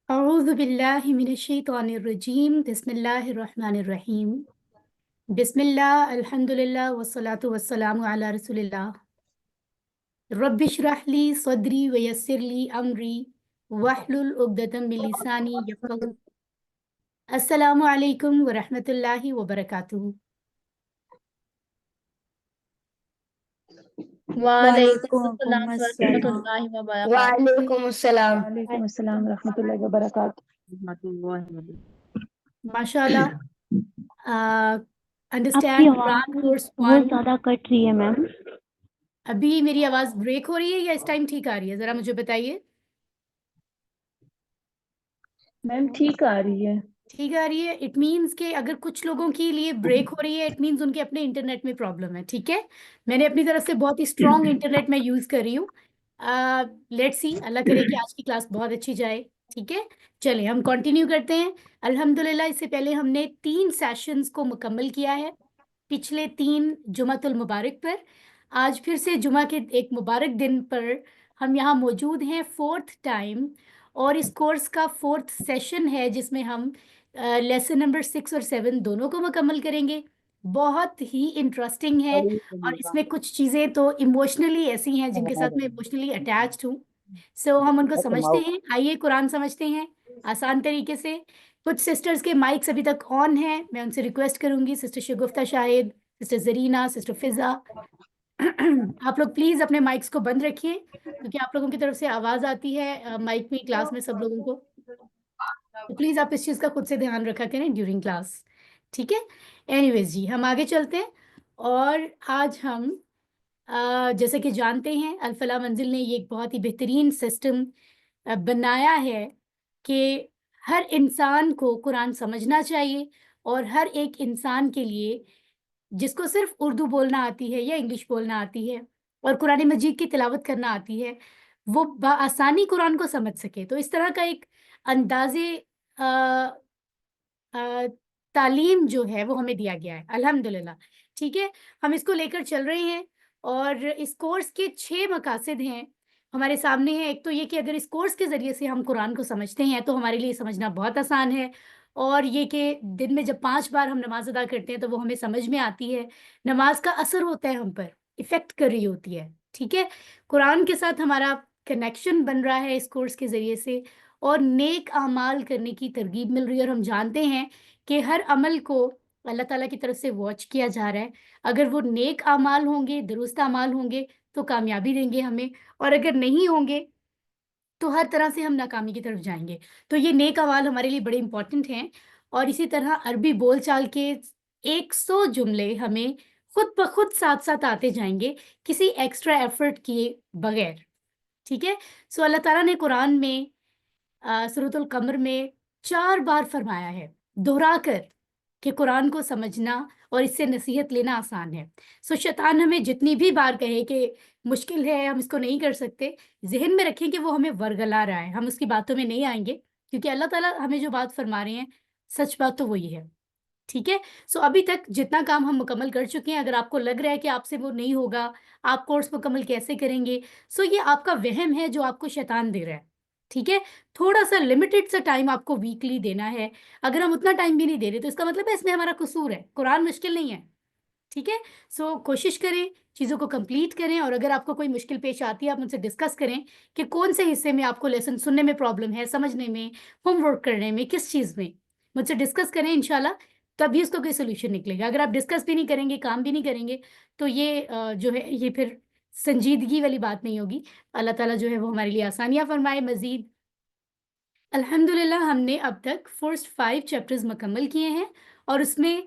أعوذ بالله من الشيطان الرجيم بسم الله الرحمن الرحيم بسم الله الحمد لله والصلاة والسلام على رسول الله رب اشرح لي صدري ويسر لي أمري واحلل عقدة من لساني يفقهوا السلام عليكم ورحمة الله وبركاته. وعلیکم وعلیکم السلام ورحمۃ السلام اللہ وبرکاتہ۔ وعلیکم السلام۔ وعلیکم السلام ورحمۃ اللہ وبرکاتہ۔ MashaAllah. آپ کی Understand آواز Quran course بہت 1. زیادہ کٹ رہی ہے میم۔ ابھی میری آواز بریک ہو رہی ہے یا اس ٹائم ٹھیک آ رہی ہے؟ ذرا مجھے بتائیے۔ میم ٹھیک آ رہی ہے۔ ٹھیک آ رہی ہے۔ اٹ مینس کہ اگر کچھ لوگوں کے لیے بریک ہو رہی ہے اٹ مینس ان کے اپنے انٹرنیٹ میں پرابلم ہے، ٹھیک ہے۔ میں نے اپنی طرف سے بہت ہی اسٹرانگ انٹرنیٹ میں یوز کر رہی ہوں۔ لیٹ سی، اللہ کرے کہ آج کی کلاس بہت اچھی جائے، ٹھیک ہے۔ چلیں ہم کنٹینیو کرتے ہیں۔ الحمدللہ اس سے پہلے ہم نے 3 سیشنز کو مکمل کیا ہے پچھلے 3 جمعۃ المبارک پر۔ آج پھر سے جمعہ کے ایک مبارک دن پر ہم یہاں موجود ہیں 4th ٹائم، اور اس کورس کا 4th سیشن ہے جس میں ہم لیسن نمبر 6 اور 7 دونوں کو مکمل کریں گے۔ بہت ہی انٹرسٹنگ ہے، اور اس میں کچھ چیزیں تو ایموشنلی ایسی ہیں جن کے ساتھ میں ایموشنلی اٹیچڈ ہوں۔ سو ہم ان کو سمجھتے ہیں۔ آئیے قرآن سمجھتے ہیں آسان طریقے سے۔ کچھ سسٹرز کے مائکس ابھی تک آن ہیں، میں ان سے ریکویسٹ کروں گی، سسٹر شگفتہ شاہد، سسٹر زرینہ، سسٹر فضا، آپ لوگ پلیز اپنے مائکس کو بند رکھیے کیونکہ آپ لوگوں کی طرف سے آواز آتی ہے مائک میں کلاس میں سب لوگوں کو، تو پلیز آپ اس چیز کا خود سے دھیان رکھا کریں ڈیورنگ کلاس، ٹھیک ہے۔ اینی ویز جی ہم آگے چلتے ہیں، اور آج ہم جیسے کہ جانتے ہیں الفلاح منزل نے یہ ایک بہت ہی بہترین سسٹم بنایا ہے کہ ہر انسان کو قرآن سمجھنا چاہیے، اور ہر ایک انسان کے لیے جس کو صرف اردو بولنا آتی ہے یا انگلش بولنا آتی ہے اور قرآن مجید کی تلاوت کرنا آتی ہے، وہ بآسانی قرآن کو سمجھ سکے۔ تو اس طرح کا ایک انداز تعلیم جو ہے وہ ہمیں دیا گیا ہے الحمدللہ، ٹھیک ہے۔ ہم اس کو لے کر چل رہے ہیں، اور اس کورس کے 6 مقاصد ہیں ہمارے سامنے ہیں۔ ایک تو یہ کہ اگر اس کورس کے ذریعے سے ہم قرآن کو سمجھتے ہیں تو ہمارے لیے سمجھنا بہت آسان ہے، اور یہ کہ دن میں جب 5 بار ہم نماز ادا کرتے ہیں تو وہ ہمیں سمجھ میں آتی ہے، نماز کا اثر ہوتا ہے ہم پر، افیکٹ کر رہی ہوتی ہے، ٹھیک ہے۔ قرآن کے ساتھ ہمارا کنیکشن بن رہا ہے اس کورس کے ذریعے سے، اور نیک اعمال کرنے کی ترغیب مل رہی ہے، اور ہم جانتے ہیں کہ ہر عمل کو اللہ تعالیٰ کی طرف سے واچ کیا جا رہا ہے۔ اگر وہ نیک اعمال ہوں گے، درست اعمال ہوں گے تو کامیابی دیں گے ہمیں، اور اگر نہیں ہوں گے تو ہر طرح سے ہم ناکامی کی طرف جائیں گے۔ تو یہ نیک اعمال ہمارے لیے بڑے امپورٹنٹ ہیں، اور اسی طرح عربی بول چال کے 100 جملے ہمیں خود بخود ساتھ ساتھ آتے جائیں گے کسی ایکسٹرا ایفرٹ کیے بغیر، ٹھیک ہے۔ سو اللہ تعالیٰ نے قرآن میں سورۃ القمر میں 4 بار فرمایا ہے دہرا کر کہ قرآن کو سمجھنا اور اس سے نصیحت لینا آسان ہے۔ سو شیطان ہمیں جتنی بھی بار کہے کہ مشکل ہے، ہم اس کو نہیں کر سکتے، ذہن میں رکھیں کہ وہ ہمیں ورگلا رہا ہے، ہم اس کی باتوں میں نہیں آئیں گے، کیونکہ اللہ تعالیٰ ہمیں جو بات فرما رہے ہیں سچ بات تو وہی ہے، ٹھیک ہے۔ سو ابھی تک جتنا کام ہم مکمل کر چکے ہیں، اگر آپ کو لگ رہا ہے کہ آپ سے وہ نہیں ہوگا، آپ کورس مکمل کیسے کریں گے، سو یہ آپ کا وہم ہے جو آپ کو شیطان دے رہا ہے، ٹھیک ہے۔ تھوڑا سا لمیٹڈ سا ٹائم آپ کو ویکلی دینا ہے۔ اگر ہم اتنا ٹائم بھی نہیں دے رہے تو اس کا مطلب ہے اس میں ہمارا قصور ہے، قرآن مشکل نہیں ہے، ٹھیک ہے۔ سو کوشش کریں چیزوں کو کمپلیٹ کریں، اور اگر آپ کو کوئی مشکل پیش آتی ہے آپ مجھ سے ڈسکس کریں کہ کون سے حصے میں آپ کو لیسن سننے میں پرابلم ہے، سمجھنے میں، ہوم ورک کرنے میں، کس چیز میں، مجھ سے ڈسکس کریں انشاءاللہ، تبھی اس کو کوئی سولوشن نکلے گا۔ اگر آپ ڈسکس بھی نہیں کریں گے، کام بھی نہیں کریں گے، تو یہ جو ہے یہ پھر سنجیدگی والی بات نہیں ہوگی۔ اللہ تعالیٰ جو ہے وہ ہمارے لیے آسانیاں فرمائے مزید۔ الحمدللہ ہم نے اب تک فرسٹ 5 چیپٹرز مکمل کیے ہیں، اور اس میں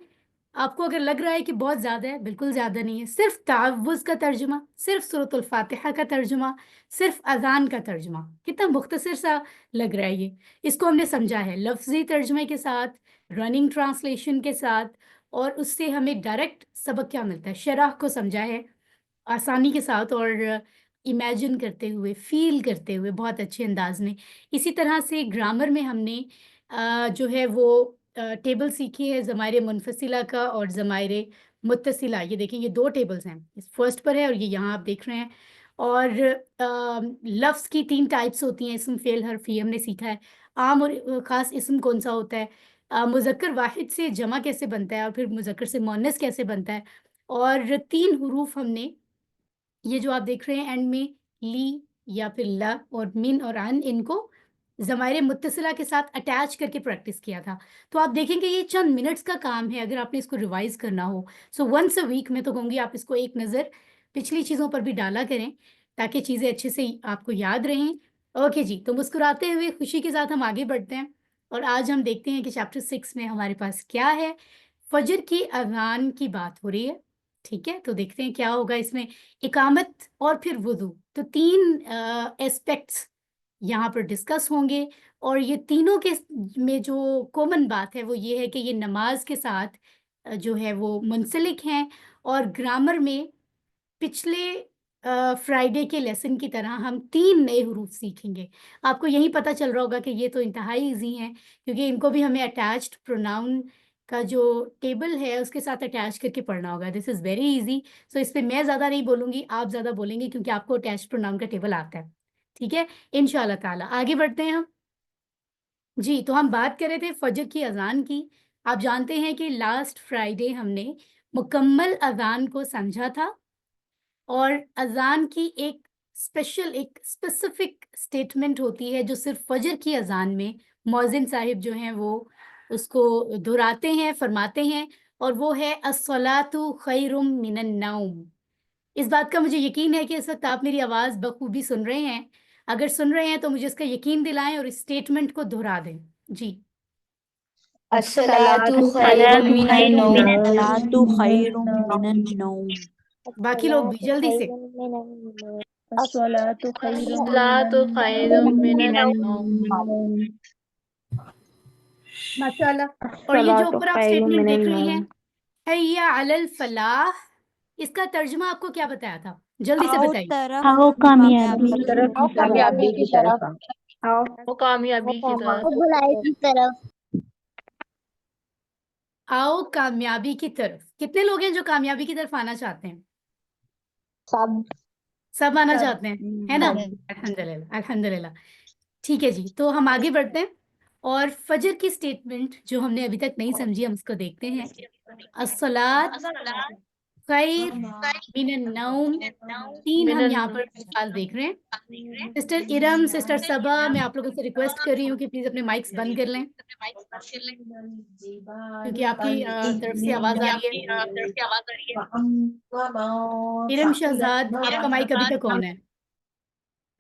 آپ کو اگر لگ رہا ہے کہ بہت زیادہ ہے، بالکل زیادہ نہیں ہے۔ صرف تعوذ کا ترجمہ، صرف سورۃ الفاتحہ کا ترجمہ، صرف اذان کا ترجمہ، کتنا مختصر سا لگ رہا ہے یہ، اس کو ہم نے سمجھا ہے لفظی ترجمے کے ساتھ، رننگ ٹرانسلیشن کے ساتھ، اور اس سے ہمیں ڈائریکٹ سبق کیا ملتا ہے، شرح کو سمجھا ہے آسانی کے ساتھ، اور امیجن کرتے ہوئے، فیل کرتے ہوئے بہت اچھے انداز میں۔ اسی طرح سے گرامر میں ہم نے جو ہے وہ ٹیبل سیکھی ہے ضمائر منفصلہ کا اور ضمائر متصلہ، یہ دیکھیں یہ 2 ٹیبلز ہیں، اس فرسٹ پر ہے اور یہ یہاں آپ دیکھ رہے ہیں، اور لفظ کی 3 ٹائپس ہوتی ہیں، اسم فعل حرف، یہ ہم نے سیکھا ہے. عام اور خاص اسم کون سا ہوتا ہے، مذکر واحد سے جمع کیسے بنتا ہے، اور پھر مذکر سے مؤنث کیسے بنتا ہے. اور 3 حروف ہم نے، یہ جو آپ دیکھ رہے ہیں اینڈ میں لی یا پھر لا اور من اور ان، ان کو ضمائر متصلہ کے ساتھ اٹیچ کر کے پریکٹس کیا تھا. تو آپ دیکھیں کہ یہ چند منٹس کا کام ہے اگر آپ نے اس کو ریوائز کرنا ہو. سو ونس اے ویک میں تو کہوں گی آپ اس کو ایک نظر پچھلی چیزوں پر بھی ڈالا کریں تاکہ چیزیں اچھے سے آپ کو یاد رہیں. اوکے جی، تو مسکراتے ہوئے خوشی کے ساتھ ہم آگے بڑھتے ہیں اور آج ہم دیکھتے ہیں کہ چیپٹر 6 میں ہمارے پاس کیا ہے. فجر کی اذان کی بات ہو رہی ہے. ٹھیک ہے، تو دیکھتے ہیں کیا ہوگا اس میں. اقامت اور پھر وضو، تو 3 ایسپیکٹس یہاں پر ڈسکس ہوں گے. اور یہ تینوں کے میں جو کامن بات ہے وہ یہ ہے کہ یہ نماز کے ساتھ جو ہے وہ منسلک ہیں. اور گرامر میں پچھلے فرائیڈے کے لیسن کی طرح ہم 3 نئے حروف سیکھیں گے. آپ کو یہی پتہ چل رہا ہوگا کہ یہ تو انتہائی ایزی ہیں کیونکہ ان کو بھی ہمیں اٹیچڈ پروناؤن کا جو ٹیبل ہے اس کے ساتھ اٹیچ کر کے پڑھنا ہوگا. دس از ویری ایزی. سو اس پہ میں زیادہ نہیں بولوں گی، آپ زیادہ بولیں گے کیونکہ آپ کو اٹیچڈ پروناؤن کا ٹیبل آتا ہے. ٹھیک ہے، ان شاء اللہ تعالیٰ آگے بڑھتے ہیں ہم. جی، تو ہم بات کر رہے تھے فجر کی اذان کی. آپ جانتے ہیں کہ لاسٹ فرائیڈے ہم نے مکمل اذان کو سمجھا تھا اور اذان کی ایک اسپیسیفک اسٹیٹمنٹ ہوتی ہے جو صرف فجر کی اذان میں مؤذن صاحب جو ہیں وہ اس کو دہراتے ہیں، فرماتے ہیں، اور وہ ہے الصلاۃ خیر من النوم. اس بات کا مجھے یقین ہے کہ اس وقت آپ میری آواز بخوبی سن رہے ہیں. اگر سن رہے ہیں تو مجھے اس کا یقین دلائیں اور اس اسٹیٹمنٹ کو دہرا دیں. جی، الصلاۃ خیر الصلاۃ من خیر النوم. الصلاة من خیر من النوم. النوم. باقی لوگ بھی جلدی سے. الصلاۃ خیر الصلاۃ خیر من من النوم. النوم. ماشاء اللہ. اور یہ جو الصلاۃ اوپر آپ خیر اسٹیٹمنٹ من دیکھ رہی ہیں، النوم. حی علی الفلاح، اس کا ترجمہ آپ کو کیا بتایا تھا؟ جلدی سے آؤ بتائیے. طرف آؤ کامیابی کامیابی کی کی طرف، کامیابی کی طرف، آؤ وہ کامیابی کی طرف. بھلائی کی طرف. آؤ کامیابی کی طرف. کتنے لوگ ہیں جو کامیابی کی طرف آنا چاہتے ہیں؟ سب آنا سب. چاہتے ہیں، ہے نا؟ الحمدللہ الحمدللہ. ٹھیک ہے جی، تو ہم آگے بڑھتے ہیں اور فجر کی اسٹیٹمنٹ جو ہم نے ابھی تک نہیں سمجھی ہم اس کو دیکھتے ہیں. الصلاۃ خیر من النوم، 3 من ہم یہاں پر النوم. مثال دیکھ رہے ہیں. سسٹر ارم، سسٹر صبا، میں آپ لوگوں سے ریکویسٹ کر رہی ہوں کہ پلیز اپنے مائکس بند کر لیں کیونکہ آپ کی طرف سے آواز آ رہی ہے. ارم شہزاد، آپ کا مائک ابھی تک آن ہے،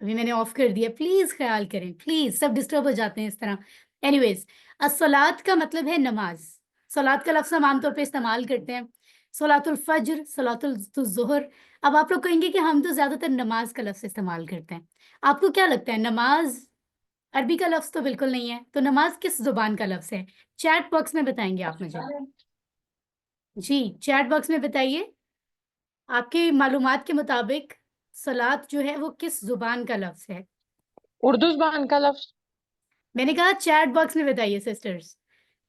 ابھی میں نے آف کر دیا. پلیز خیال کریں، پلیز، سب ڈسٹرب ہو جاتے ہیں اس طرح. اینی ویز، الصلاۃ کا مطلب ہے نماز. صلاۃ کا لفظ ہم عام طور پہ استعمال کرتے ہیں، صلاۃ الفجر، صلاۃ الظہر. اب آپ لوگ کہیں گے کہ ہم تو زیادہ تر نماز کا لفظ استعمال کرتے ہیں. آپ کو کیا لگتا ہے نماز عربی کا لفظ تو بالکل نہیں ہے، تو نماز کس زبان کا لفظ ہے؟ چیٹ باکس میں بتائیں گے آپ مجھے. جی، چیٹ باکس میں بتائیے آپ کی معلومات کے مطابق صلاۃ جو ہے وہ کس زبان کا لفظ ہے؟ اردو زبان کا لفظ. میں نے کہا چیٹ باکس میں بتائیے سسٹرز.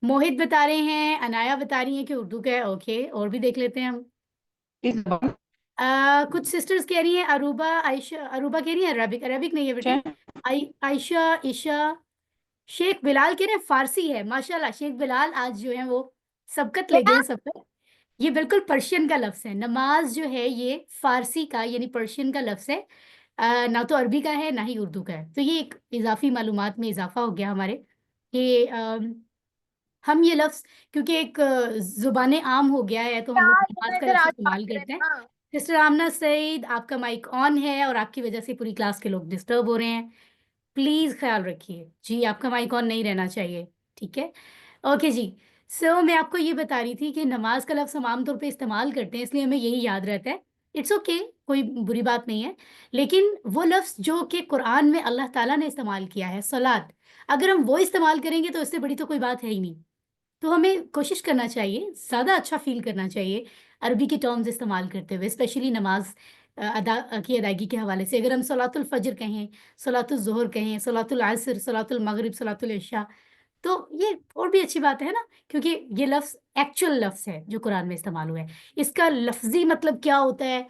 موہت بتا رہے ہیں، انایا بتا رہی ہیں کہ اردو کا ہے. اوکے، اور بھی دیکھ لیتے ہیں ہم. کچھ سسٹرز کہہ رہی ہیں عروبہ، عائشہ، عروبہ کہہ رہی ہیں عربک. عربک نہیں ہے بیٹے. عائشہ، عشا، شیخ بلال کہہ رہے ہیں فارسی ہے. ماشاءاللہ شیخ بلال آج جو ہیں وہ سبقت لے گئے سب پر. یہ بالکل پرشین کا لفظ ہے. نماز جو ہے یہ فارسی کا یعنی پرشین کا لفظ ہے، نہ تو عربی کا ہے نہ ہی اردو کا ہے. تو یہ ایک اضافی معلومات میں اضافہ ہو گیا ہمارے کہ ہم یہ لفظ کیونکہ ایک زبان عام ہو گیا ہے تو ہم لوگ نماز کا لفظ استعمال کرتے ہیں. سسٹر آمنہ سعید، آپ کا مائک آن ہے اور آپ کی وجہ سے پوری کلاس کے لوگ ڈسٹرب ہو رہے ہیں. پلیز خیال رکھیے. جی، آپ کا مائک آن نہیں رہنا چاہیے. ٹھیک ہے، اوکے جی. سو میں آپ کو یہ بتا رہی تھی کہ نماز کا لفظ ہم عام طور پہ استعمال کرتے ہیں اس لیے ہمیں یہی یاد رہتا ہے. اٹس اوکے، کوئی بری بات نہیں ہے. لیکن وہ لفظ جو کہ قرآن میں اللہ تعالیٰ نے استعمال کیا ہے صلاۃ، اگر ہم وہ استعمال کریں گے تو اس سے بڑی تو کوئی بات ہے ہی نہیں. تو ہمیں کوشش کرنا چاہیے، زیادہ اچھا فیل کرنا چاہیے عربی کے ٹرمز استعمال کرتے ہوئے، اسپیشلی نماز کی ادائیگی کے حوالے سے. اگر ہم صلاۃ الفجر کہیں، صلاۃ الظہر کہیں، صلاۃ العصر، صلاۃ المغرب، صلاۃ العشاء، تو یہ اور بھی اچھی بات ہے نا، کیونکہ یہ لفظ ایکچوئل لفظ ہے جو قرآن میں استعمال ہوا ہے. اس کا لفظی مطلب کیا ہوتا ہے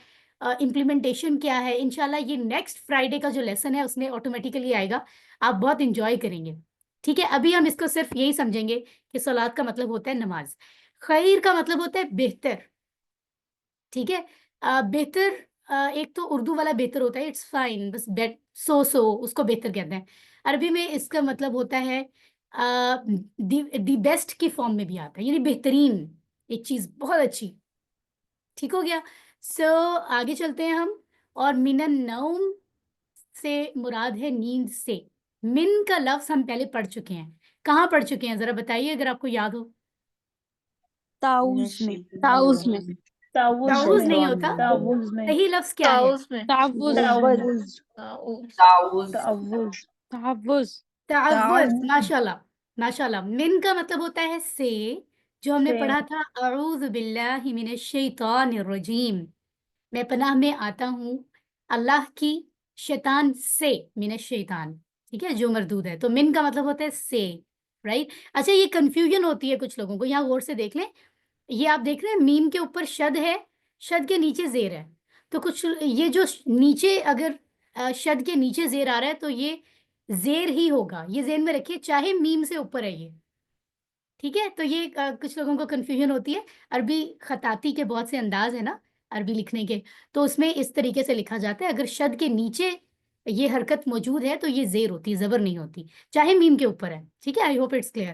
امپلیمنٹیشن کیا ہے، انشاءاللہ یہ نیکسٹ فرائیڈے کا جو لیسن ہے اس میں آٹومیٹیکلی آئے گا، آپ بہت انجوائے کریں گے. ٹھیک ہے، ابھی ہم اس کو صرف یہی سمجھیں گے کہ صلاۃ کا مطلب ہوتا ہے نماز، خیر کا مطلب ہوتا ہے بہتر. ٹھیک ہے، بہتر ایک تو اردو والا بہتر ہوتا ہے اٹس فائن، بس سو اس کو بہتر کہتے ہیں. عربی میں اس کا مطلب ہوتا ہے دی بیسٹ کی فارم میں بھی آتا ہے، یعنی بہترین ایک چیز، بہت اچھی. ٹھیک ہو گیا. آگے چلتے ہیں ہم. اور من النوم سے مراد ہے نیند سے. من کا لفظ ہم پہلے پڑھ چکے ہیں. کہاں پڑھ چکے ہیں ذرا بتائیے اگر آپ کو یاد ہو. تعوذ میں تعوذ میں تعوذ نہیں ہوتا، تعوذ میں صحیح لفظ کیا ہے؟ تعوذ میں تعوذ تعوذ تعوذ تحفظ تعوذ. ماشاء اللہ ماشاء اللہ. من کا مطلب ہوتا ہے سے، جو ہم نے سے. پڑھا تھا اعوذ باللہ من الشیطان الرجیم، میں پناہ میں آتا ہوں اللہ کی شیطان سے، من الشیطان. ٹھیک ہے، جو مردود ہے. تو من کا مطلب ہوتا ہے سے، رائٹ. اچھا، یہ کنفیوژن ہوتی ہے کچھ لوگوں کو، یہاں غور سے دیکھ لیں. یہ آپ دیکھ رہے ہیں میم کے اوپر شد ہے، شد کے نیچے زیر ہے. تو کچھ یہ جو نیچے اگر شد کے نیچے زیر آ رہا ہے تو یہ زیر ہی ہوگا، یہ ذہن میں رکھیے، چاہے میم سے اوپر ہے یہ. ٹھیک ہے، تو یہ کچھ لوگوں کو کنفیوژن ہوتی ہے. عربی خطاطی کے بہت سے انداز ہیں نا عربی لکھنے کے، تو اس میں اس طریقے سے لکھا جاتا ہے. اگر شد کے نیچے یہ حرکت موجود ہے تو یہ زیر ہوتی ہے، زبر نہیں ہوتی، چاہے میم کے اوپر ہے. ٹھیک ہے، آئی ہوپ اٹس کلیئر،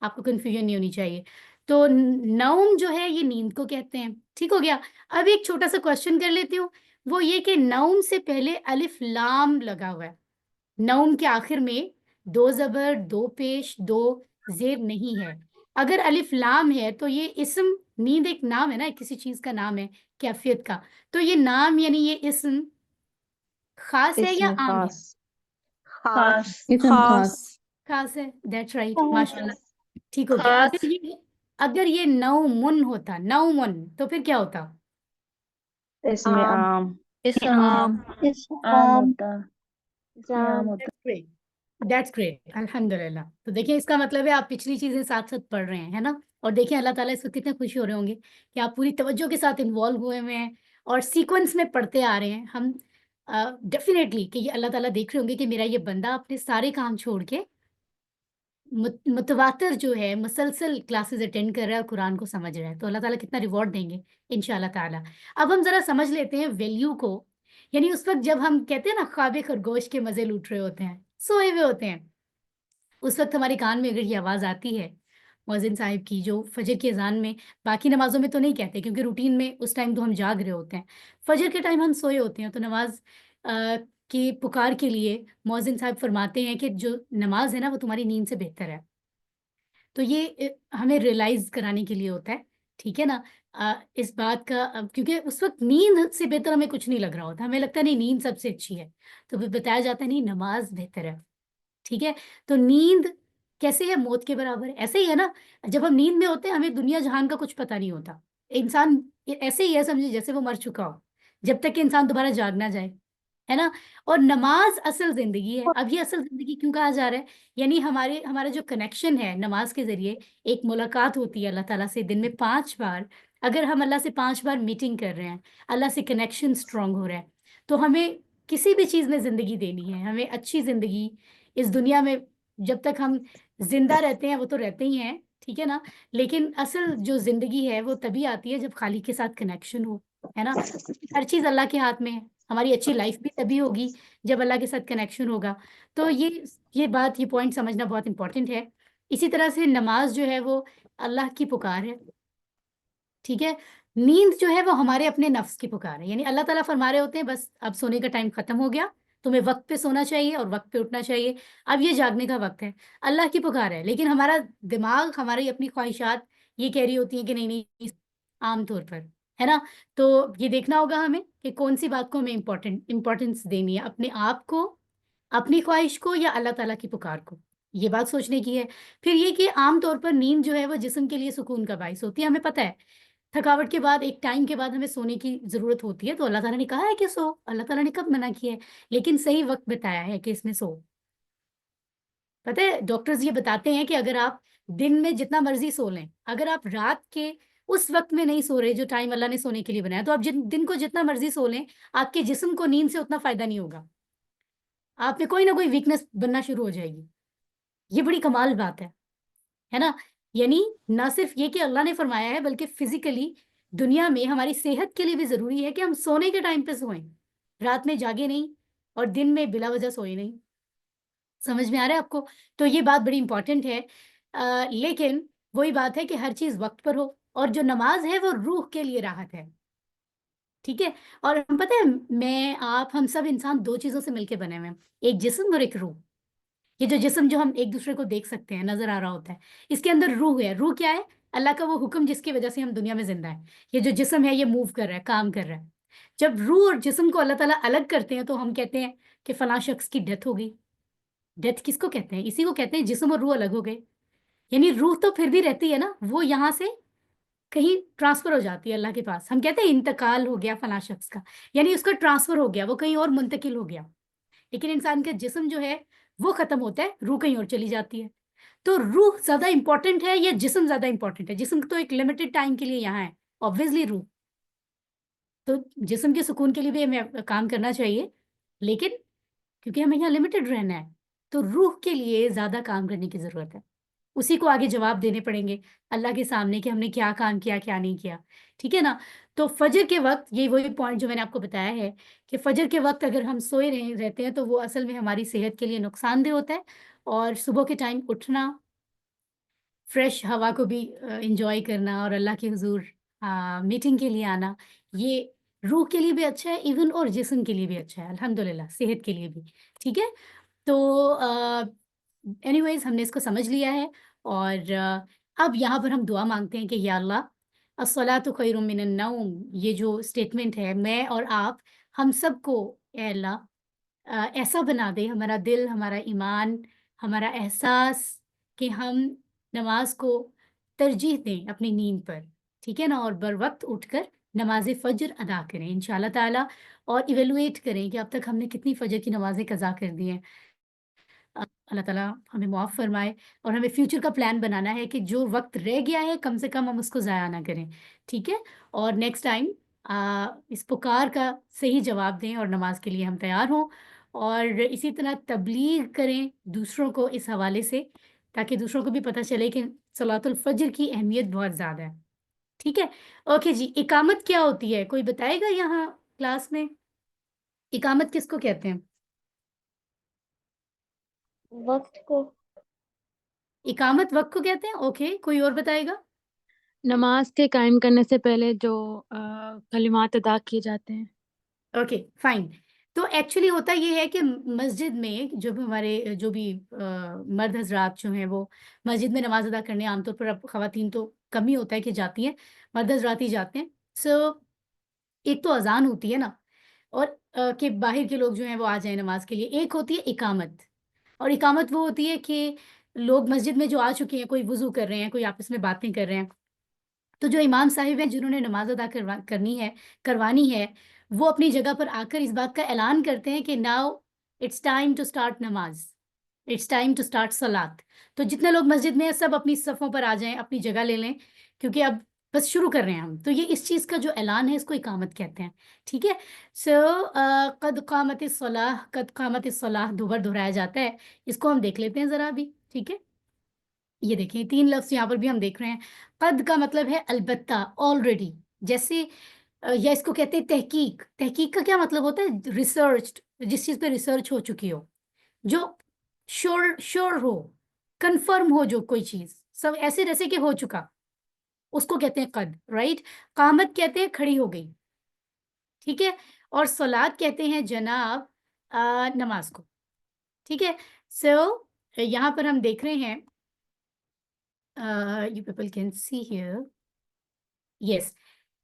آپ کو کنفیوژن نہیں ہونی چاہیے. تو نوم جو ہے یہ نیند کو کہتے ہیں. ٹھیک ہو گیا. اب ایک چھوٹا سا کوشچن کر لیتی ہوں، وہ یہ کہ نوم سے پہلے الف لام لگا ہوا ہے. نوم کے آخر میں دو زبر، دو پیش، دو زیر نہیں ہے. اگر الف لام ہے تو یہ اسم، نیند ایک نام ہے نا، کسی چیز کا نام ہے، کیفیت کا. تو یہ نام یعنی یہ اسم خاص ہے یا اسم عام ہے؟ خاص خاص اسم خاص خاص ہے. دیٹس رائٹ، ماشاء اللہ. ٹھیک ہو گیا. خاص اگر یہ نومن ہوتا، نومن، تو پھر کیا ہوتا؟ اسم عام اسم عام عام ہوتا اسم عام ہوتا. دیٹس گریٹ، الحمد للہ. تو دیکھیں اس کا مطلب ہے آپ پچھلی چیزیں ساتھ ساتھ پڑھ رہے ہیں، ہے نا. اور دیکھیں اللہ تعالیٰ اس کو کتنے خوشی ہو رہے ہوں گے کہ آپ پوری توجہ کے ساتھ انوالو ہوئے ہیں اور سیکوینس میں پڑھتے آ رہے ہیں. ہم ڈیفینیٹلی کہ یہ اللہ تعالیٰ دیکھ رہے ہوں گے کہ میرا یہ بندہ اپنے سارے کام چھوڑ کے متواتر جو ہے مسلسل کلاسز اٹینڈ کر رہا ہے اور قرآن کو سمجھ رہا ہے. تو اللہ تعالیٰ کتنا ریوارڈ دیں گے انشاءاللہ تعالیٰ. اب ہم ذرا سمجھ لیتے ہیں ویلیو کو. یعنی اس وقت جب ہم کہتے ہیں نا خواب خرگوش کے مزے لوٹ رہے ہوتے ہیں، سوئے ہوئے ہوتے ہیں، اس وقت ہمارے کان میں اگر یہ آواز آتی ہے مؤذن صاحب کی، جو فجر کی اذان میں، باقی نمازوں میں تو نہیں کہتے کیونکہ روٹین میں اس ٹائم تو ہم جاگ رہے ہوتے ہیں، فجر کے ٹائم ہم سوئے ہوتے ہیں. تو نماز کی پکار کے لیے مؤذن صاحب فرماتے ہیں کہ جو نماز ہے نا وہ تمہاری نیند سے بہتر ہے. تو یہ ہمیں ریئلائز کرانے کے لیے ہوتا ہے. ٹھیک ہے نا. اس بات کا کیونکہ اس وقت نیند سے بہتر ہمیں کچھ نہیں لگ رہا ہوتا، ہمیں لگتا ہے نہیں نیند سب سے اچھی ہے، تو پھر بتایا جاتا ہے نہیں نماز بہتر ہے. ٹھیک ہے. تو نیند کیسے ہے؟ موت کے برابر. ایسے ہی ہے نا، جب ہم نیند میں ہوتے ہیں ہمیں دنیا جہان کا کچھ پتہ نہیں ہوتا. انسان ایسے ہی ہے سمجھے جیسے وہ مر چکا ہو، جب تک کہ انسان دوبارہ جاگ نہ جائے، ہے نا. اور نماز اصل زندگی ہے. اب یہ اصل زندگی کیوں کہا جا رہا ہے؟ یعنی ہمارا جو کنیکشن ہے نماز کے ذریعے، ایک ملاقات ہوتی ہے اللہ تعالیٰ سے دن میں 5 بار. اگر ہم اللہ سے 5 بار میٹنگ کر رہے ہیں، اللہ سے کنیکشن اسٹرانگ ہو رہا ہے، تو ہمیں کسی بھی چیز میں زندگی دینی ہے، ہمیں اچھی زندگی اس دنیا میں. جب تک ہم زندہ رہتے ہیں وہ تو رہتے ہی ہیں، ٹھیک ہے نا، لیکن اصل جو زندگی ہے وہ تبھی آتی ہے جب خالق کے ساتھ کنیکشن ہو، ہے نا. ہر چیز اللہ کے ہاتھ میں ہے. ہماری اچھی لائف بھی تبھی ہوگی جب اللہ کے ساتھ کنیکشن ہوگا. تو یہ بات، یہ پوائنٹ سمجھنا بہت امپورٹنٹ ہے. اسی طرح سے نماز جو ہے وہ اللہ کی پکار ہے. ٹھیک ہے. نیند جو ہے وہ ہمارے اپنے نفس کی پکار ہے. یعنی اللہ تعالیٰ فرما رہے ہوتے ہیں بس اب سونے کا ٹائم ختم ہو گیا، تمہیں وقت پہ سونا چاہیے اور وقت پہ اٹھنا چاہیے، اب یہ جاگنے کا وقت ہے. اللہ کی پکار ہے، لیکن ہمارا دماغ، ہماری اپنی خواہشات یہ کہہ رہی ہوتی ہیں کہ نہیں نہیں، عام طور پر، ہے نا. تو یہ دیکھنا ہوگا ہمیں کہ کون سی بات کو ہمیں امپورٹنس دینی ہے، اپنے آپ کو، اپنی خواہش کو، یا اللہ تعالیٰ کی پکار کو. یہ بات سوچنے کی ہے. پھر یہ کہ عام طور پر نیند جو ہے وہ جسم کے لیے سکون کا باعث ہوتی ہے. ہمیں پتہ ہے تھکاوٹ کے بعد ایک ٹائم کے بعد ہمیں سونے کی ضرورت ہوتی ہے، تو اللہ تعالیٰ نے کہا ہے کہ سو. اللہ تعالیٰ نے کب منع کیا ہے؟ لیکن صحیح وقت بتایا ہے کہ اس میں سو. پتہ ہے ڈاکٹرز یہ بتاتے ہیں کہ اگر آپ دن میں جتنا مرضی سو لیں، اگر آپ رات کے اس وقت میں نہیں سو رہے جو ٹائم اللہ نے سونے کے لیے بنایا. تو آپ دن کو جتنا مرضی سو لیں, آپ کے جسم کو نیند سے اتنا فائدہ نہیں ہوگا, آپ میں کوئی نہ کوئی ویکنس بننا شروع ہو جائے گی. یہ بڑی کمال بات ہے نا. یعنی نہ صرف یہ کہ اللہ نے فرمایا ہے, بلکہ فزیکلی دنیا میں ہماری صحت کے لیے بھی ضروری ہے کہ ہم سونے کے ٹائم پہ سوئیں, رات میں جاگے نہیں اور دن میں بلا وجہ سوئے نہیں. سمجھ میں آ رہا ہے آپ کو؟ تو یہ بات بڑی امپورٹنٹ ہے. لیکن وہی بات ہے کہ ہر چیز وقت پر ہو, اور جو نماز ہے وہ روح کے لیے راحت ہے. ٹھیک ہے. اور ہم پتہ ہے, میں آپ ہم سب انسان دو چیزوں سے مل کے بنے ہوئے ہیں, ایک جسم اور ایک روح. یہ جو جسم جو ہم ایک دوسرے کو دیکھ سکتے ہیں, نظر آ رہا ہوتا ہے, اس کے اندر روح ہے. روح کیا ہے؟ اللہ کا وہ حکم جس کی وجہ سے ہم دنیا میں زندہ ہیں. یہ جو جسم ہے یہ موو کر رہا ہے, کام کر رہا ہے. جب روح اور جسم کو اللہ تعالیٰ الگ کرتے ہیں تو ہم کہتے ہیں کہ فلاں شخص کی ڈیتھ ہو گئی. ڈیتھ کس کو کہتے ہیں؟ اسی کو کہتے ہیں جسم اور روح الگ ہو گئے. یعنی روح تو پھر بھی رہتی ہے نا, وہ یہاں سے کہیں ٹرانسفر ہو جاتی ہے اللہ کے پاس. ہم کہتے ہیں انتقال ہو گیا فلاں شخص کا, یعنی اس کا ٹرانسفر ہو گیا, وہ کہیں اور منتقل ہو گیا. لیکن انسان کا جسم جو ہے وہ ختم ہوتا ہے, روح کہیں اور چلی جاتی ہے. تو روح زیادہ امپورٹنٹ ہے یا جسم زیادہ امپورٹنٹ ہے؟ جسم تو ایک لمیٹڈ ٹائم کے لیے یہاں ہے, آبویسلی روح. تو جسم کے سکون کے لیے بھی ہمیں کام کرنا چاہیے, لیکن کیونکہ ہمیں یہاں لمیٹڈ رہنا ہے تو روح کے لیے زیادہ کام کرنے کی ضرورت ہے. اسی کو آگے جواب دینے پڑیں گے اللہ کے سامنے کہ ہم نے کیا کام کیا, کیا نہیں کیا. ٹھیک ہے نا. تو فجر کے وقت, یہ وہی پوائنٹ جو میں نے آپ کو بتایا ہے کہ فجر کے وقت اگر ہم سوئے رہتے ہیں تو وہ اصل میں ہماری صحت کے لیے نقصان دہ ہوتا ہے. اور صبح کے ٹائم اٹھنا, فریش ہوا کو بھی انجوائے کرنا اور اللہ کے حضور میٹنگ کے لیے آنا, یہ روح کے لیے بھی اچھا ہے ایون, اور جسم کے لیے بھی اچھا ہے الحمدللہ, صحت کے لیے بھی. ٹھیک ہے. تو اینی ویز ہم نے اس کو سمجھ لیا ہے, اور اب یہاں پر ہم دعا مانگتے ہیں کہ یا اللہ الصلاۃ خیر من النوم, یہ جو اسٹیٹمنٹ ہے, میں اور آپ ہم سب کو اے اللہ ایسا بنا دے, ہمارا دل, ہمارا ایمان, ہمارا احساس, کہ ہم نماز کو ترجیح دیں اپنی نیند پر. ٹھیک ہے نا. اور بر وقت اٹھ کر نماز فجر ادا کریں انشاءاللہ تعالیٰ, اور ایویلویٹ کریں کہ اب تک ہم نے کتنی فجر کی نمازیں قضا کر دی ہیں. اللہ تعالیٰ ہمیں معاف فرمائے, اور ہمیں فیوچر کا پلان بنانا ہے کہ جو وقت رہ گیا ہے کم سے کم ہم اس کو ضائع نہ کریں. ٹھیک ہے. اور نیکسٹ ٹائم اس پکار کا صحیح جواب دیں اور نماز کے لیے ہم تیار ہوں, اور اسی طرح تبلیغ کریں دوسروں کو اس حوالے سے, تاکہ دوسروں کو بھی پتہ چلے کہ صلاۃ الفجر کی اہمیت بہت زیادہ ہے. ٹھیک ہے. اوکے جی, اقامت کیا ہوتی ہے؟ کوئی بتائے گا یہاں کلاس میں اقامت کس کو کہتے ہیں؟ وقت کو. اقامت وقت کو کہتے ہیں. اوکے, کوئی اور بتائے گا؟ نماز کے قائم کرنے سے پہلے جو کلمات ادا کیے جاتے ہیں. Okay fine. تو ایکچولی ہوتا یہ ہے کہ مسجد میں جو بھی ہمارے جو بھی مرد حضرات جو ہیں وہ مسجد میں نماز ادا کرنے, عام طور پر اب خواتین تو کم ہی ہوتا ہے کہ جاتی ہیں, مرد حضرات ہی جاتے ہیں. سو ایک تو اذان ہوتی ہے نا, اور کہ باہر کے لوگ جو ہیں وہ آ جائیں نماز کے لیے. ایک ہوتی ہے اقامت, اور اقامت وہ ہوتی ہے کہ لوگ مسجد میں جو آ چکے ہیں, کوئی وضو کر رہے ہیں, کوئی آپس میں باتیں کر رہے ہیں, تو جو امام صاحب ہیں جنہوں نے نماز ادا کروانی ہے, وہ اپنی جگہ پر آ کر اس بات کا اعلان کرتے ہیں کہ now it's time to start نماز, اٹس ٹائم ٹو اسٹارٹ صلاۃ. تو جتنے لوگ مسجد میں ہیں سب اپنی صفوں پر آ جائیں, اپنی جگہ لے لیں, کیونکہ اب بس شروع کر رہے ہیں ہم. تو یہ اس چیز کا جو اعلان ہے اس کو اقامت کہتے ہیں. ٹھیک ہے. سو قد قامت الصلاۃ, قد قامت الصلاۃ دو بار دہرایا جاتا ہے. اس کو ہم دیکھ لیتے ہیں ذرا ابھی. ٹھیک ہے. یہ دیکھیں 3 لفظ یہاں پر بھی ہم دیکھ رہے ہیں. قد کا مطلب ہے البتہ, آلریڈی, جیسے یا اس کو کہتے ہیں تحقیق. تحقیق کا کیا مطلب ہوتا ہے؟ ریسرچ, جس چیز پہ ریسرچ ہو چکی ہو, جو شور ہو, کنفرم ہو, جو کوئی چیز سب ایسے جیسے کہ ہو چکا, اس کو کہتے ہیں قد. رائٹ. قامت کہتے ہیں کھڑی ہو گئی. ٹھیک ہے. اور صلاۃ کہتے ہیں جناب نماز کو. ٹھیک ہے. سو یہاں پر ہم دیکھ رہے ہیں, you people can see here. Yes,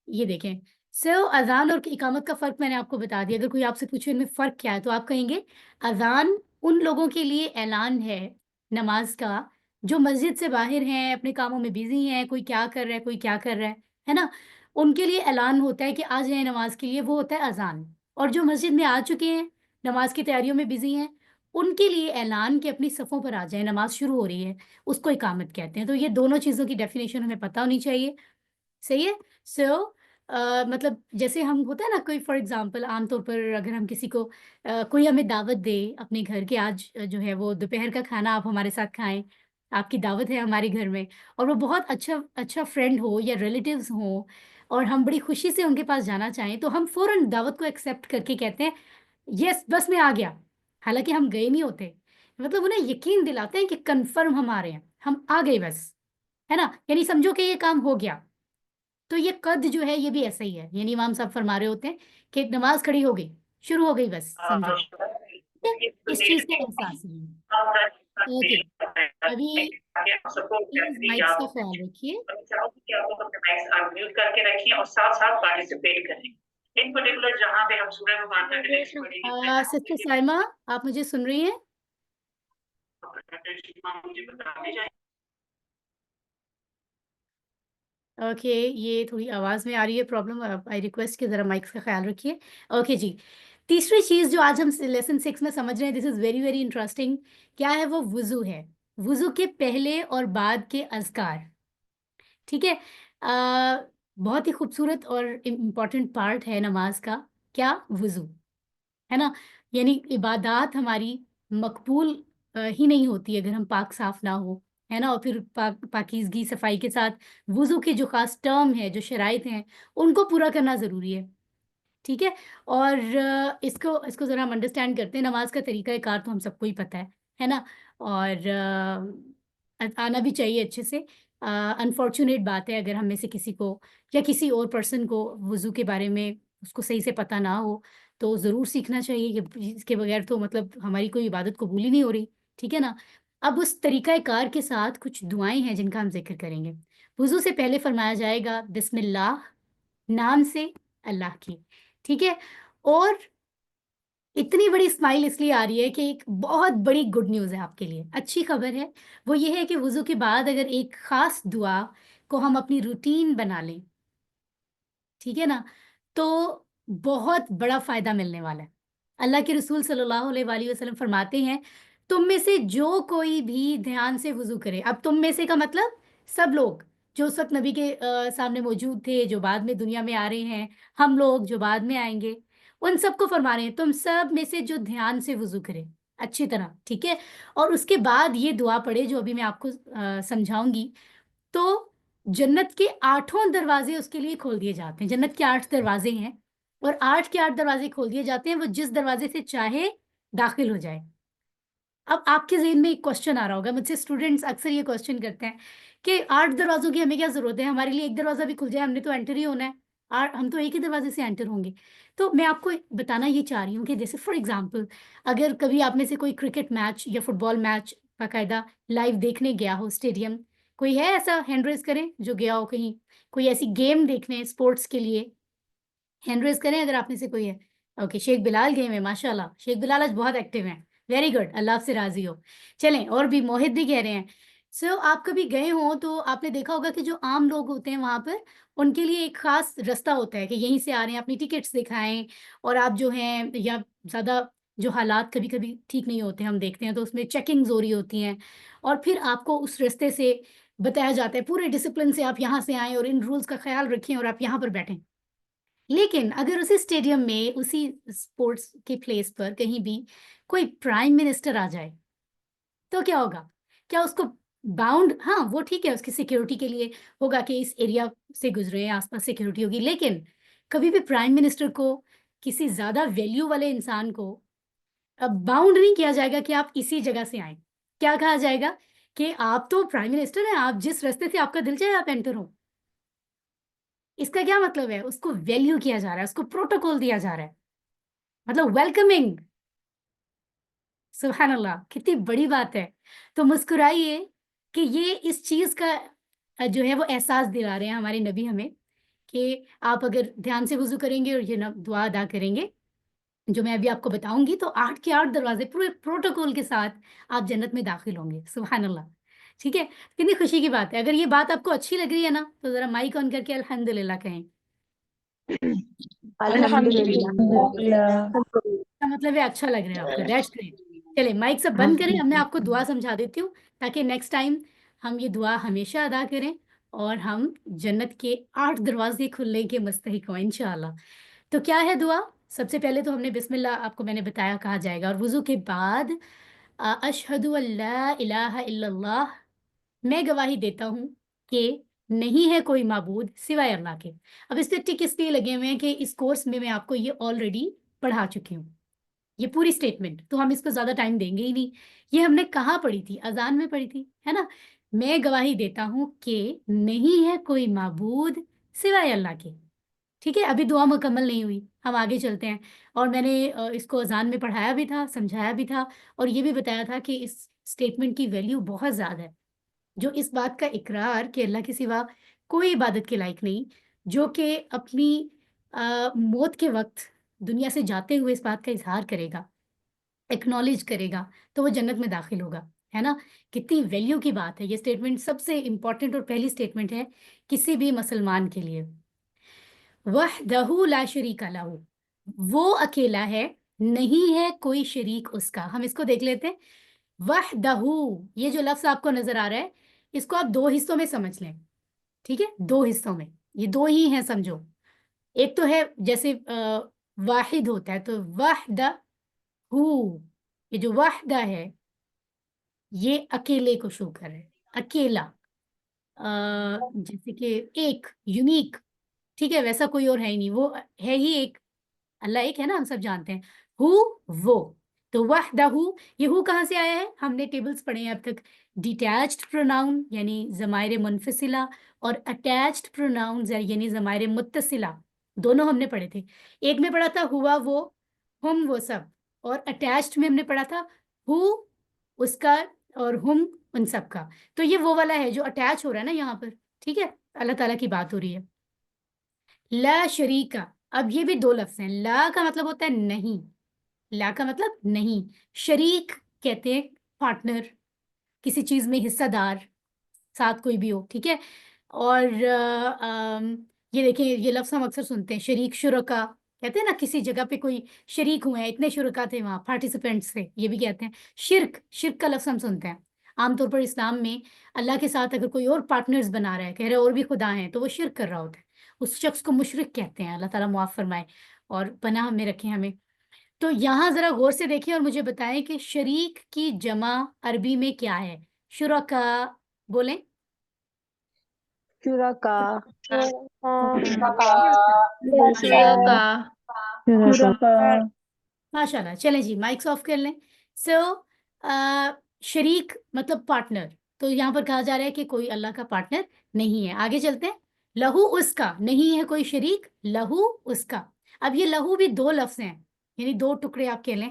یہ دیکھیں. سو اذان اور اقامت کا فرق میں نے آپ کو بتا دیا. اگر کوئی آپ سے پوچھے ان میں فرق کیا ہے تو آپ کہیں گے اذان ان لوگوں کے لیے اعلان ہے نماز کا جو مسجد سے باہر ہیں, اپنے کاموں میں بزی ہیں, کوئی کیا کر رہا ہے, کوئی کیا کر رہا ہے نا, ان کے لیے اعلان ہوتا ہے کہ آ جائیں نماز کے لیے, وہ ہوتا ہے اذان. اور جو مسجد میں آ چکے ہیں, نماز کی تیاریوں میں بزی ہیں, ان کے لیے اعلان کہ اپنی صفوں پر آ جائیں, نماز شروع ہو رہی ہے, اس کو اقامت کہتے ہیں. تو یہ دونوں چیزوں کی ڈیفینیشن ہمیں پتہ ہونی چاہیے. صحیح ہے. سو مطلب جیسے ہم ہوتا ہے نا کوئی فار ایگزامپل عام طور پر اگر ہم کسی کو کوئی ہمیں دعوت دے اپنے گھر کے آج جو ہے وہ دوپہر کا کھانا آپ ہمارے ساتھ کھائیں, آپ کی دعوت ہے ہمارے گھر میں, اور وہ بہت اچھا فرینڈ ہو یا ریلیٹیوز ہوں اور ہم بڑی خوشی سے ان کے پاس جانا چاہیں تو ہم فوراً دعوت کو ایکسیپٹ کر کے کہتے ہیں یس بس میں آ گیا, حالانکہ ہم گئے نہیں ہوتے. مطلب انہیں یقین دلاتے ہیں کہ کنفرم ہم آ رہے ہیں, ہم آ گئے بس, ہے نا, یعنی سمجھو کہ یہ کام ہو گیا. تو یہ قد جو ہے یہ بھی ایسا ہی ہے, یعنی امام صاحب فرما رہے ہوتے ہیں کہ نماز کھڑی ہو گئی, شروع ہو گئی, بس سمجھو. ٹھیک ہے, اس چیز کا احساس ہے. اوکے, ابھی پلیز مائکس کا خیال رکھیے. کر کے رکھیں اور ساتھ ساتھ پارٹیسپیٹ کریں. ان پرٹیکولر جہاں پہ ہم سورہ مبارکہ کے لیے سسٹر سائمہ, آپ مجھے سن رہی ہیں؟ مجھے بتاتے جائیں. اوکے, یہ تھوڑی آواز میں آ رہی ہے پرابلم, آئی ریکویسٹ کہ ذرا مائکس کا خیال رکھیے. اوکے جی, تیسری چیز جو آج ہم لیسن 6 میں سمجھ رہے ہیں, دس از ویری ویری انٹرسٹنگ. کیا ہے وہ؟ وضو ہے. وضو کے پہلے اور بعد کے اذکار. ٹھیک ہے, بہت ہی خوبصورت اور امپورٹنٹ پارٹ ہے نماز کا. کیا؟ وضو, ہے نا. یعنی عبادات ہماری مقبول ہی نہیں ہوتی اگر ہم پاک صاف نہ ہو, ہے نا. اور پھر پاکیزگی صفائی کے ساتھ وضو کے جو خاص ٹرم ہے, جو شرائط ہیں, ان کو پورا کرنا ضروری ہے. ٹھیک ہے, اور اس کو ذرا ہم انڈرسٹینڈ کرتے ہیں. نماز کا طریقہ کار تو ہم سب کو ہی پتہ ہے نا, اور آنا بھی چاہیے اچھے سے. انفارچونیٹ بات ہے اگر ہم میں سے کسی کو یا کسی اور پرسن کو وضو کے بارے میں اس کو صحیح سے پتہ نہ ہو, تو ضرور سیکھنا چاہیے کہ اس کے بغیر تو مطلب ہماری کوئی عبادت قبول ہی نہیں ہو رہی. ٹھیک ہے نا. اب اس طریقہ کار کے ساتھ کچھ دعائیں ہیں جن کا ہم ذکر کریں گے. وضو سے پہلے فرمایا جائے گا بسم اللہ, نام سے اللہ کی. ٹھیک ہے, اور اتنی بڑی اسمائل اس لیے آ رہی ہے کہ ایک بہت بڑی گڈ نیوز ہے آپ کے لیے, اچھی خبر ہے. وہ یہ ہے کہ وضو کے بعد اگر ایک خاص دعا کو ہم اپنی روٹین بنا لیں, ٹھیک ہے نا, تو بہت بڑا فائدہ ملنے والا ہے. اللہ کے رسول صلی اللہ علیہ وآلہ وسلم فرماتے ہیں تم میں سے جو کوئی بھی دھیان سے وضو کرے. اب تم میں سے کا مطلب سب لوگ جو اس وقت نبی کے سامنے موجود تھے, جو بعد میں دنیا میں آ رہے ہیں, ہم لوگ جو بعد میں آئیں گے, ان سب کو فرما رہے ہیں تم سب میں سے جو دھیان سے وضو کرے اچھی طرح. ٹھیک ہے, اور اس کے بعد یہ دعا پڑھے جو ابھی میں آپ کو سمجھاؤں گی, تو جنت کے 8 دروازے اس کے لیے کھول دیے جاتے ہیں. جنت کے 8 دروازے ہیں اور 8 کے 8 دروازے کھول دیے جاتے ہیں, وہ جس دروازے سے چاہے داخل ہو جائے. اب آپ کے ذہن میں ایک کوشچن آ رہا ہوگا, مجھ سے اسٹوڈنٹس اکثر یہ کوشچن کرتے ہیں کہ 8 دروازوں کی ہمیں کیا ضرورت ہے, ہمارے لیے ایک دروازہ بھی کھل جائے, ہم نے تو انٹر ہی ہونا ہے, ہم تو ایک ہی دروازے سے انٹر ہوں گے. تو میں آپ کو بتانا یہ چاہ رہی ہوں کہ جیسے فار ایگزامپل اگر کبھی آپ میں سے کوئی کرکٹ میچ یا فٹ بال میچ باقاعدہ لائیو دیکھنے گیا ہو اسٹیڈیم, کوئی ہے ایسا؟ ہینڈ ریز کریں جو گیا ہو کہیں, کوئی ایسی گیم دیکھنے اسپورٹس کے لیے, ہینڈ ریز کریں اگر آپ میں سے کوئی ہے. اوکے, شیخ بلال گئے ہیں, ماشاء اللہ, شیخ بلال آج بہت ایکٹیو ہیں, ویری گڈ, اللہ آپ سے راضی ہو. چلیں, اور بھی موہد بھی کہہ رہے ہیں. سو آپ کبھی گئے ہوں تو آپ نے دیکھا ہوگا کہ جو عام لوگ ہوتے ہیں وہاں پر, ان کے لیے ایک خاص رستہ ہوتا ہے کہ یہیں سے آ رہے ہیں, اپنی ٹکٹس دکھائیں, اور آپ جو ہیں یا زیادہ جو حالات کبھی کبھی ٹھیک نہیں ہوتے ہم دیکھتے ہیں, تو اس میں چیکنگز ہو رہی ہوتی ہیں, اور پھر آپ کو اس رستے سے بتایا جاتا ہے پورے ڈسپلن سے آپ یہاں سے آئیں اور ان رولز کا خیال رکھیں اور آپ یہاں پر بیٹھیں. لیکن اگر اسی اسٹیڈیم میں, اسی اسپورٹس کے پلیس پر کہیں بھی کوئی پرائم منسٹر آ جائے تو کیا ہوگا؟ کیا اس کو باؤنڈ, ہاں وہ ٹھیک ہے اس کی سیکیورٹی کے لیے ہوگا کہ اس ایریا سے گزرے ہیں, آس پاس سیکیورٹی ہوگی, لیکن کبھی بھی پرائم منسٹر کو, کسی زیادہ ویلیو والے انسان کو باؤنڈ نہیں کیا جائے گا کہ آپ اسی جگہ سے آئیں. کیا کہا جائے گا کہ آپ تو پرائم منسٹر ہیں, آپ جس راستے سے آپ کا دل چاہے آپ انٹر ہو. اس کا کیا مطلب ہے؟ اس کو ویلیو کیا جا رہا ہے, اس کو پروٹوکول دیا جا رہا ہے, مطلب ویلکمنگ. سبحان اللہ, کتنی بڑی بات ہے. تو مسکرائیے کہ یہ اس چیز کا جو ہے وہ احساس دلا رہے ہیں ہمارے نبی ہمیں, کہ آپ اگر دھیان سے وضو کریں گے اور یہ دعا ادا کریں گے جو میں ابھی آپ کو بتاؤں گی, تو 8 کے 8 دروازے پورے پروٹوکول کے ساتھ آپ جنت میں داخل ہوں گے. سبحان اللہ. ٹھیک ہے, کتنی خوشی کی بات ہے. اگر یہ بات آپ کو اچھی لگ رہی ہے نا, تو ذرا مائک آن کر کے الحمدللہ کہیں. الحمدللہ. کا مطلب ہے اچھا لگ رہا ہے آپ کو, دیٹس گریٹ. چلے مائک سب بند کریں, اب میں آپ کو دعا سمجھا دیتی ہوں تاکہ نیکسٹ ٹائم ہم یہ دعا ہمیشہ ادا کریں اور ہم جنت کے 8 دروازے کھلنے کے مستحق ہوں انشاءاللہ. تو کیا ہے دعا؟ سب سے پہلے تو ہم نے بسم اللہ آپ کو میں نے بتایا کہا جائے گا، اور وضو کے بعد اشہد ان لا الہ الا اللہ، میں گواہی دیتا ہوں کہ نہیں ہے کوئی معبود سوائے اللہ کے. اب اس پہ ٹک اس لیے لگے ہوئے ہیں کہ اس کورس میں آپ کو یہ آلریڈی پڑھا چکی ہوں یہ پوری اسٹیٹمنٹ، تو ہم اس کو زیادہ ٹائم دیں گے ہی نہیں. یہ ہم نے کہاں پڑھی تھی؟ اذان میں پڑھی تھی، ہے نا. میں گواہی دیتا ہوں کہ نہیں ہے کوئی معبود سوائے اللہ کے. ٹھیک ہے، ابھی دعا مکمل نہیں ہوئی، ہم آگے چلتے ہیں. اور میں نے اس کو اذان میں پڑھایا بھی تھا، سمجھایا بھی تھا، اور یہ بھی بتایا تھا کہ اس اسٹیٹمنٹ کی ویلیو بہت زیادہ ہے. جو اس بات کا اقرار کہ اللہ کے سوا کوئی عبادت کے لائق نہیں، جو کہ اپنی موت کے وقت دنیا سے جاتے ہوئے اس بات کا اظہار کرے گا، ایکنالج کرے گا، تو وہ جنت میں داخل ہوگا، ہے نا. کتنی ویلیو کی بات ہے یہ اسٹیٹمنٹ، سب سے امپورٹنٹ اور پہلی اسٹیٹمنٹ ہے کسی بھی مسلمان کے لیے. وحدہ لا شریک لہ، وہ اکیلا ہے، نہیں ہے کوئی شریک اس کا. ہم اس کو دیکھ لیتے ہیں. وحدہ، یہ جو لفظ آپ کو نظر آ رہا ہے اس کو آپ 2 حصوں میں سمجھ لیں. ٹھیک ہے، 2 حصوں میں، یہ 2 ہی ہیں سمجھو. ایک تو ہے جیسے واحد ہوتا ہے تو وحدہ، یہ جو وحدہ ہے یہ اکیلے کو شو کر رہا ہے، اکیلا، جیسے کہ ایک، یونیک. ٹھیک ہے، ویسا کوئی اور ہے ہی نہیں، وہ ہے ہی ایک، اللہ ایک ہے نا، ہم سب جانتے ہیں. وہ تو وحدہ، یہ کہاں سے آیا ہے؟ ہم نے ٹیبلز پڑھے ہیں اب تک. ڈیٹیچڈ پروناؤن یعنی ضمائر منفصلہ، اور اٹیچڈ پروناؤنز یعنی ضمائر متصلہ، دونوں ہم نے پڑھے تھے. ایک میں پڑھا تھا ہوا وہ، ہم وہ سب، اور اٹیچڈ میں ہم نے پڑھا تھا اس کا اور ہم ان سب کا. تو یہ وہ والا ہے جو اٹیچ ہو رہا ہے نا یہاں پر. ٹھیک ہے، اللہ تعالیٰ کی بات ہو رہی ہے. لا شریکا، اب یہ بھی 2 لفظ ہیں. لا کا مطلب ہوتا ہے نہیں، لا کا مطلب نہیں. شریک کہتے ہیں پارٹنر، کسی چیز میں حصہ دار، ساتھ کوئی بھی ہو. ٹھیک ہے، اور یہ دیکھیں یہ لفظ ہم اکثر سنتے ہیں، شریک، شرکا کہتے ہیں نا، کسی جگہ پہ کوئی شریک ہوئے ہیں، اتنے شرکا تھے وہاں، پارٹیسپینٹس تھے، یہ بھی کہتے ہیں. شرک کا لفظ ہم سنتے ہیں عام طور پر اسلام میں. اللہ کے ساتھ اگر کوئی اور پارٹنرز بنا رہا ہے، کہہ رہے اور بھی خدا ہیں، تو وہ شرک کر رہا ہوتا ہے، اس شخص کو مشرک کہتے ہیں. اللہ تعالیٰ معاف فرمائے اور پناہ میں رکھیں ہمیں. تو یہاں ذرا غور سے دیکھیں اور مجھے بتائیں کہ شریک کی جمع عربی میں کیا ہے؟ شرکا، بولیں. شرکا. ماشاء اللہ. چلیں جی مائکس آف کر لیں. شریک مطلب پارٹنر، تو یہاں پر کہا جا رہا ہے کہ کوئی اللہ کا پارٹنر نہیں ہے. آگے چلتے ہیں. لہو اس کا، نہیں ہے کوئی شریک، لہو اس کا. اب یہ لہو بھی 2 لفظ ہیں، یعنی 2 ٹکڑے آپ کہہ لیں،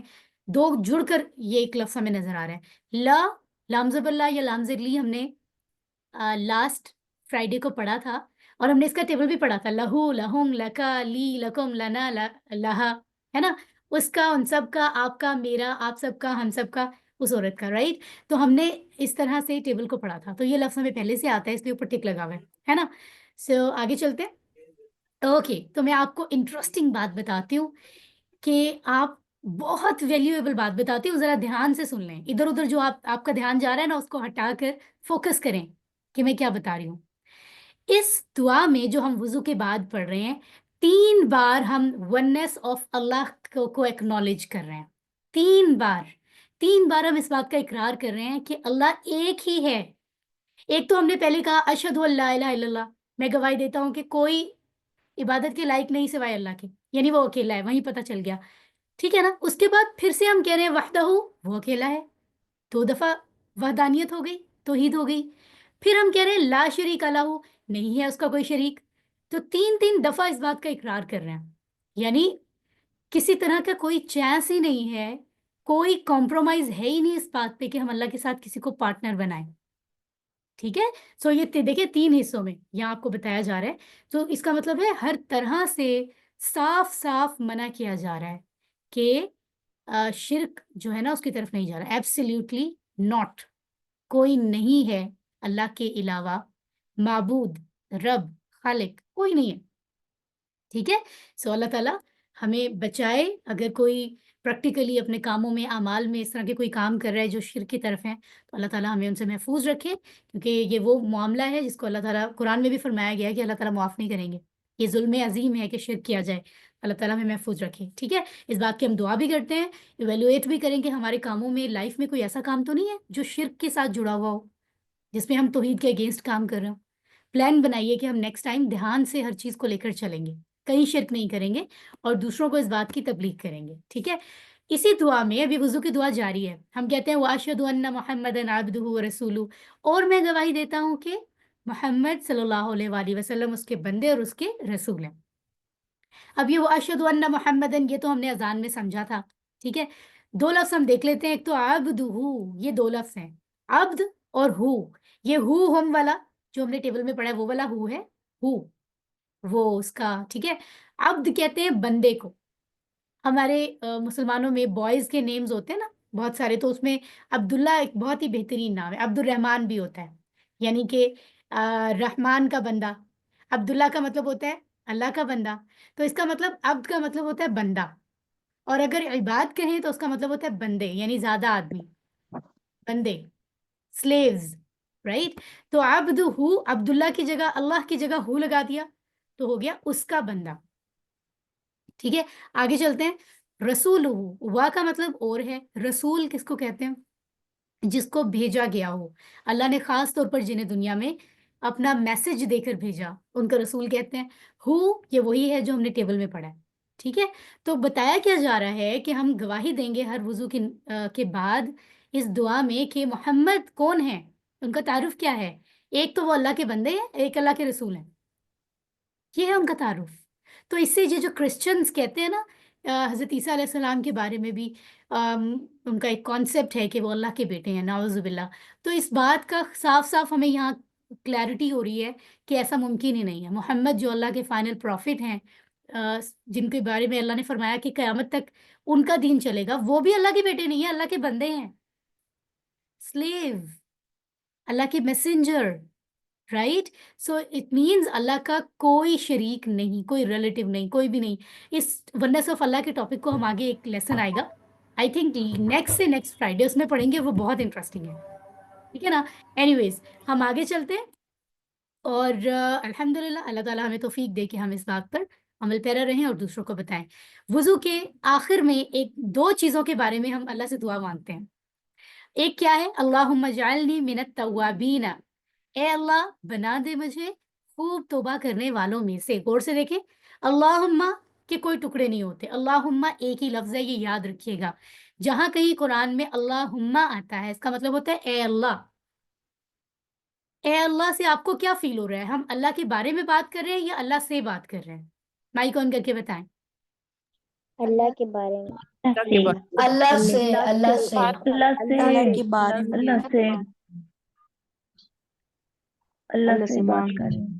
2 جڑ کر یہ ایک لفظ ہمیں نظر آ رہا ہے. لام زبر لا یا لام زر لی ہم نے لاسٹ فرائیڈے کو پڑھا تھا، اور ہم نے اس کا ٹیبل بھی پڑھا تھا. لہو، لہم، لکا، لی، لکم، لنا، لہا، ہے نا. اس کا، ان سب کا، آپ کا، میرا، آپ سب کا، ہم سب کا، اس عورت کا، رائٹ. تو ہم نے اس طرح سے ٹیبل کو پڑھا تھا، تو یہ لفظ ہمیں پہلے سے آتا ہے، اس لیے اوپر ٹک لگا ہوا ہے نا. آگے چلتے ہیں. اوکے، تو میں آپ کو انٹرسٹنگ بات بتاتی ہوں کہ آپ بہت ویلیویبل بات بتاتی ہوں، ذرا دھیان سے سن لیں. ادھر ادھر جو آپ کا دھیان جا رہا ہے نا، اس کو ہٹا کر فوکس کریں کہ میں کیا بتا رہی ہوں. اس دعا میں جو ہم وضو کے بعد پڑھ رہے ہیں، 3 بار ہم وننس آف اللہ کو ایکنالج کر رہے ہیں. 3 بار ہم اس بات کا اقرار کر رہے ہیں کہ اللہ ایک ہی ہے. ایک تو ہم نے پہلے کہا اشہد ان لا الہ الا اللہ، میں گواہی دیتا ہوں کہ کوئی عبادت کے لائق نہیں سوائے اللہ کے، یعنی وہ اکیلا ہے، وہیں پتہ چل گیا. ٹھیک ہے نا. اس کے بعد پھر سے ہم کہہ رہے ہیں وحدہ، وہ اکیلا ہے. 2 دفعہ وحدانیت ہو گئی، توحید ہو گئی. پھر ہم کہہ رہے ہیں لا شریک لہ، نہیں ہے اس کا کوئی شریک. تو 3 دفعہ اس بات کا اقرار کر رہے ہیں، یعنی کسی طرح کا کوئی چانس ہی نہیں ہے، کوئی کمپرومائز ہے ہی نہیں اس بات پہ کہ ہم اللہ کے ساتھ کسی کو پارٹنر بنائیں. ٹھیک ہے. یہ دیکھیں 3 حصوں میں یہاں آپ کو بتایا جا رہا ہے. تو اس کا مطلب ہے ہر طرح سے صاف صاف منع کیا جا رہا ہے کہ شرک جو ہے نا اس کی طرف نہیں جا رہا. ایبسلیوٹلی ناٹ، کوئی نہیں ہے اللہ کے علاوہ معبود، رب، خالق، کوئی نہیں ہے. ٹھیک ہے. اللہ تعالیٰ ہمیں بچائے. اگر کوئی پریکٹیکلی اپنے کاموں میں اعمال میں اس طرح کے کوئی کام کر رہا ہے جو شرک کی طرف ہیں، تو اللہ تعالیٰ ہمیں ان سے محفوظ رکھے، کیونکہ یہ وہ معاملہ ہے جس کو اللہ تعالیٰ قرآن میں بھی فرمایا گیا ہے کہ اللہ تعالیٰ معاف نہیں کریں گے. یہ ظلم عظیم ہے کہ شرک کیا جائے. اللہ تعالیٰ ہمیں محفوظ رکھے. ٹھیک ہے، اس بات کی ہم دعا بھی کرتے ہیں، ایویلویٹ بھی کریں کہ ہمارے کاموں میں لائف میں کوئی ایسا کام تو نہیں ہے جو شرک کے ساتھ جڑا ہوا ہو، جس میں ہم توحید کے اگینسٹ کام کر رہے ہوں. پلان بنائیے کہ ہم نیکسٹ ٹائم دھیان سے ہر چیز کو لے کر چلیں گے، کہیں شرک نہیں کریں گے اور دوسروں کو اس بات کی تبلیغ کریں گے. ٹھیک ہے، اسی دعا میں ابھی وضو کی دعا جاری ہے. ہم کہتے ہیں وَأَشْهَدُ أَنَّ مُحَمَّدًا عَبْدُهُ وَرَسُولُهُ، اور میں گواہی دیتا ہوں کہ محمد صلی اللہ علیہ وآلہ وسلم اس کے بندے اور اس کے رسول ہیں. اب یہ وَأَشْهَدُ أَنَّ مُحَمَّدًا یہ تو ہم نے اذان میں سمجھا تھا. ٹھیک ہے، دو لفظ ہم دیکھ لیتے ہیں. ایک تو عبدہ، یہ دو لفظ ہیں، عبد اور ہو. یہ ہو ہم والا جو ہم نے ٹیبل میں پڑھا ہے وہ والا ہو ہے، ہو وہ اس کا. ٹھیک ہے، عبد کہتے ہیں بندے کو. ہمارے مسلمانوں میں بوائز کے نیمز ہوتے ہیں نا بہت سارے، تو اس میں عبداللہ ایک بہت ہی بہترین نام ہے. عبد الرحمن بھی ہوتا ہے، یعنی کہ رحمان کا بندہ. عبداللہ کا مطلب ہوتا ہے اللہ کا بندہ، تو اس کا مطلب عبد کا مطلب ہوتا ہے بندہ، اور اگر عباد کہیں تو اس کا مطلب ہوتا ہے بندے، یعنی زیادہ آدمی، بندے، سلیوز، رائٹ. تو عبد ہو، عبداللہ کی جگہ اللہ کی جگہ ہو لگا دیا تو ہو گیا اس کا بندہ. ٹھیک ہے، آگے چلتے ہیں. رسول ہو، وا کا مطلب اور ہے. رسول کس کو کہتے ہیں؟ جس کو بھیجا گیا ہو. اللہ نے خاص طور پر جنہیں دنیا میں اپنا میسج دے کر بھیجا ان کا رسول کہتے ہیں. ہو یہ وہی ہے جو ہم نے ٹیبل میں پڑھا ہے. ٹھیک ہے، تو بتایا کیا جا رہا ہے کہ ہم گواہی دیں گے ہر وضو کے بعد اس دعا میں کہ محمد کون ہیں، ان کا تعارف کیا ہے. ایک تو وہ اللہ کے بندے ہیں، ایک اللہ کے رسول ہیں، یہ ہے ان کا تعارف. تو اس سے یہ جو کرسچنز کہتے ہیں نا حضرت عیسیٰ علیہ السلام کے بارے میں بھی ان کا ایک کانسیپٹ ہے کہ وہ اللہ کے بیٹے ہیں، نعوذ باللہ. تو اس بات کا صاف صاف ہمیں یہاں کلیئرٹی ہو رہی ہے کہ ایسا ممکن ہی نہیں ہے. محمد جو اللہ کے فائنل پروفٹ ہیں، جن کے بارے میں اللہ نے فرمایا کہ قیامت تک ان کا دین چلے گا، وہ بھی اللہ کے بیٹے نہیں ہیں، اللہ کے بندے ہیں، سلیو، اللہ کے messenger, right. So it means اللہ کا کوئی شریک نہیں، کوئی ریلیٹیو نہیں، کوئی بھی نہیں. اس ونس آف اللہ کے ٹاپک کو ہم آگے ایک لیسن آئے گا آئی تھنک نیکسٹ فرائیڈے، اس میں پڑھیں گے، وہ بہت انٹرسٹنگ ہے. ٹھیک ہے نا. اینی ویز ہم آگے چلتے ہیں، اور الحمدللہ اللہ تعالیٰ ہمیں توفیق دے کہ ہم اس بات پر عمل پیرا رہیں اور دوسروں کو بتائیں. وضو کے آخر میں دو چیزوں کے بارے میں ہم اللہ سے دعا مانگتے ہیں. ایک کیا ہے؟ اللہم اجعلنی من التوابین، اے اللہ بنا دے مجھے خوب توبہ کرنے والوں میں سے. غور سے دیکھیں، اللہم کے کوئی ٹکڑے نہیں ہوتے، اللہم ایک ہی لفظ ہے، یہ یاد رکھیے گا. جہاں کہیں قرآن میں اللہم آتا ہے اس کا مطلب ہوتا ہے اے اللہ. اے اللہ سے آپ کو کیا فیل ہو رہا ہے؟ ہم اللہ کے بارے میں بات کر رہے ہیں یا اللہ سے بات کر رہے ہیں؟ مائک آن کر کے بتائیں. اللہ کے بارے میں، اللہ سے، اللہ سے، اللہ کے بارے میں، اللہ سے، اللہ سے بات کر رہے ہیں.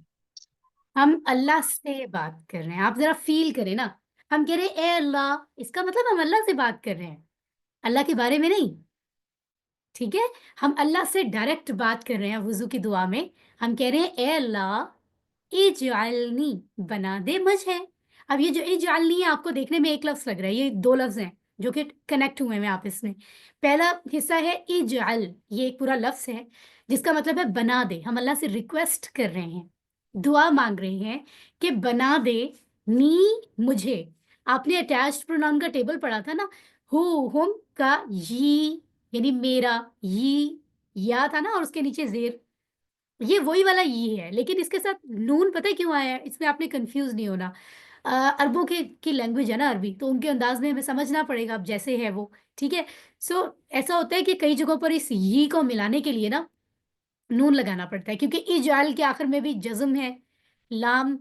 ہم اللہ سے بات کر رہے ہیں. آپ ذرا فیل کریں نا، ہم کہہ رہے ہیں اے اللہ، اس کا مطلب ہم اللہ سے بات کر رہے ہیں، اللہ کے بارے میں نہیں. ٹھیک ہے، ہم اللہ سے ڈائریکٹ بات کر رہے ہیں. وضو کی دعا میں ہم کہہ رہے ہیں اے اللہ اجعلنی، بنا دے مجھے. اب یہ جو اجعلنی ہے آپ کو دیکھنے میں ایک لفظ لگ رہا ہے، یہ دو لفظ ہیں جو کہ کنیکٹ ہوئے ہیں آپس میں. پہلا حصہ ہے اجعل، یہ ایک پورا لفظ ہے جس کا مطلب ہے بنا دے. ہم اللہ سے ریکویسٹ کر رہے ہیں، دعا مانگ رہے ہیں کہ بنا دے نی مجھے. آپ نے اٹیچڈ پروناؤن کا ٹیبل پڑھا تھا نا، ہم کا یی یعنی میرا، یا تھا نا اور اس کے نیچے زیر، یہ وہی والا یہ ہے، لیکن اس کے ساتھ نون پتہ کیوں آیا ہے؟ اس میں آپ نے کنفیوز نہیں ہونا. عربوں کی لینگویج ہے نا عربی، تو ان کے انداز میں ہمیں سمجھنا پڑے گا اب جیسے ہے وہ. ٹھیک ہے، سو ایسا ہوتا ہے کہ کئی جگہوں پر اس یہ کو ملانے کے لیے نا نون لگانا پڑتا ہے، کیونکہ اجعل کے آخر میں بھی جزم ہے، لام،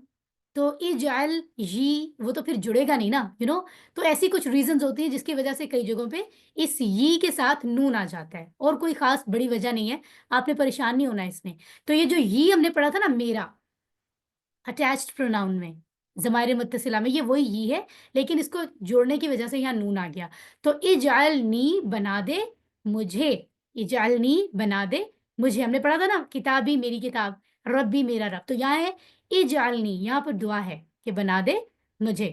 تو اجعل وہ تو پھر جڑے گا نہیں نا، تو ایسی کچھ ریزنز ہوتی ہیں جس کی وجہ سے کئی جگہوں پہ اس کے ساتھ نون آ جاتا ہے، اور کوئی خاص بڑی وجہ نہیں ہے، آپ نے پریشان نہیں ہونا اس میں. تو یہ جو ہم نے پڑھا تھا نا میرا، اٹیچڈ پروناؤن میں، ضمائر متصلہ میں، یہ وہی ہے، لیکن اس کو جوڑنے کی وجہ سے یہاں نون آ گیا. تو اجعلنی، بنا دے مجھے، اجعلنی بنا دے مجھے. ہم نے پڑھا تھا نا کتابی میری کتاب، ربی میرا رب، تو یہاں ہے اجعلنی، یہاں پر دعا ہے کہ بنا دے مجھے.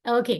اوکے،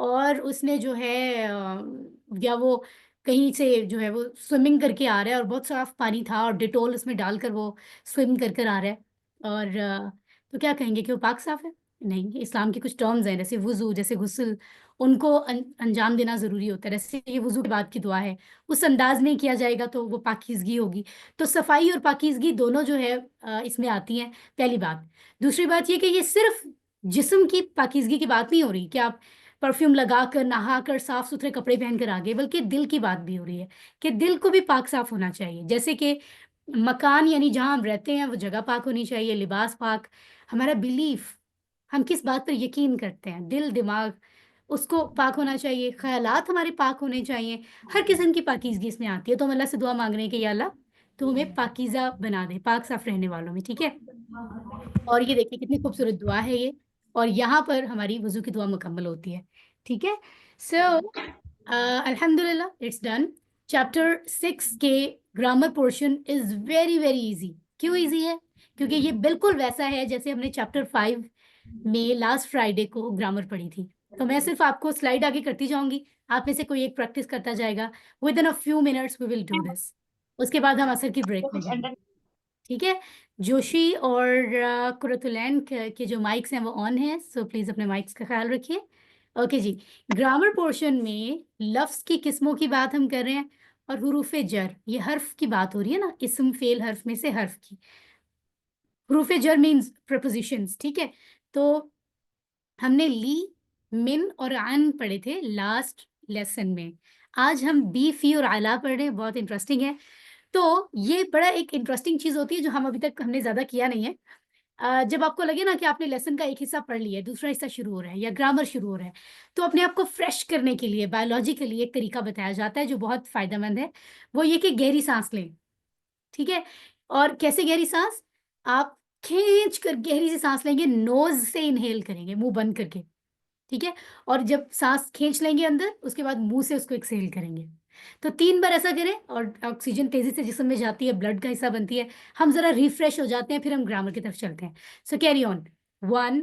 اور اس نے جو ہے یا وہ کہیں سے جو ہے وہ سوئمنگ کر کے آ رہا ہے اور بہت صاف پانی تھا اور ڈیٹول اس میں ڈال کر وہ سوئم کر آ رہا ہے، اور تو کیا کہیں گے کہ وہ پاک صاف ہے؟ نہیں، اسلام کے کچھ ٹرمز ہیں جیسے وضو، جیسے غسل، ان کو انجام دینا ضروری ہوتا ہے. جیسے یہ وضو کے بعد کی دعا ہے، اس انداز میں کیا جائے گا تو وہ پاکیزگی ہوگی. تو صفائی اور پاکیزگی دونوں جو ہے اس میں آتی ہیں، پہلی بات. دوسری بات یہ کہ یہ صرف جسم کی پاکیزگی کی بات نہیں ہو رہی کہ آپ پرفیوم لگا کر نہا کر صاف ستھرے کپڑے پہن کر آگے، بلکہ دل کی بات بھی ہو رہی ہے کہ دل کو بھی پاک صاف ہونا چاہیے. جیسے کہ مکان یعنی جہاں ہم رہتے ہیں وہ جگہ پاک ہونی چاہیے، لباس پاک، ہمارا بلیف، ہم کس بات پر یقین کرتے ہیں، دل دماغ اس کو پاک ہونا چاہیے، خیالات ہمارے پاک ہونے چاہیے. ہر قسم کی پاکیزگی اس میں آتی ہے. تو ہم اللہ سے دعا مانگ رہے ہیں کہ یا اللہ تو ہمیں پاکیزہ بنا دے، پاک صاف رہنے والوں میں. ٹھیک ہے، اور یہ دیکھیں کتنی خوبصورت دعا ہے یہ، اور یہاں پر ہماری وضو کی دعا مکمل ہوتی ہے. ٹھیک ہے، سو الحمد للہ اٹس ڈن. چیپٹر 6 کے grammar portion is very very easy. کیوں ایزی ہے؟ کیونکہ یہ بالکل ویسا ہے جیسے ہم نے چیپٹر 5 میں لاسٹ فرائیڈے کو گرامر پڑھی تھی. تو میں صرف آپ کو سلائیڈ آگے کرتی جاؤں گی، آپ میں سے کوئی ایک پریکٹس کرتا جائے گا. Within few minutes we will do this. اس کے بعد ہم عصر کی بریک میں جائیں گے. ٹھیک ہے، جوشی اور قرۃ العین کے جو مائکس ہیں وہ آن ہیں، سو پلیز اپنے مائکس کا خیال رکھیے. اوکے جی، گرامر پورشن میں لفظ کی قسموں کی بات ہم کر رہے ہیں، اور حروف جر، یہ حرف کی بات ہو رہی ہے نا، اسم فعل حرف میں سے حرف کی. حروف جر مینز پریپوزیشنز. ٹھیک ہے، تو ہم نے لی، من اور عن پڑھے تھے لاسٹ لیسن میں. آج ہم بی، فی اور علا پڑھ رہے ہیں. بہت انٹرسٹنگ ہے. تو یہ بڑا ایک انٹرسٹنگ چیز ہوتی ہے جو ہم ابھی تک ہم نے زیادہ کیا نہیں ہے. جب آپ کو لگے نا کہ آپ نے لیسن کا ایک حصہ پڑھ لیا ہے، دوسرا حصہ شروع ہو رہا ہے یا گرامر شروع ہو رہا ہے، تو اپنے آپ کو فریش کرنے کے لیے بایولوجیکلی ایک طریقہ بتایا جاتا ہے جو بہت فائدہ مند ہے. وہ یہ کہ گہری سانس لیں. ٹھیک ہے، اور کیسے گہری سانس؟ آپ کھینچ کر گہری سی سانس لیں گے، نوز سے انہیل کریں گے منہ بند کر کے. ٹھیک ہے، اور جب سانس کھینچ لیں گے اندر، اس کے بعد منہ سے اس کو ایکسیل کریں گے. تو 3 بار ایسا کریں اور آکسیجن تیزی سے جسم میں جاتی ہے، بلڈ کا حصہ بنتی ہے، ہم ذرا ریفریش ہو جاتے ہیں، پھر ہم گرامر کی طرف چلتے ہیں. سو کیری آن. 1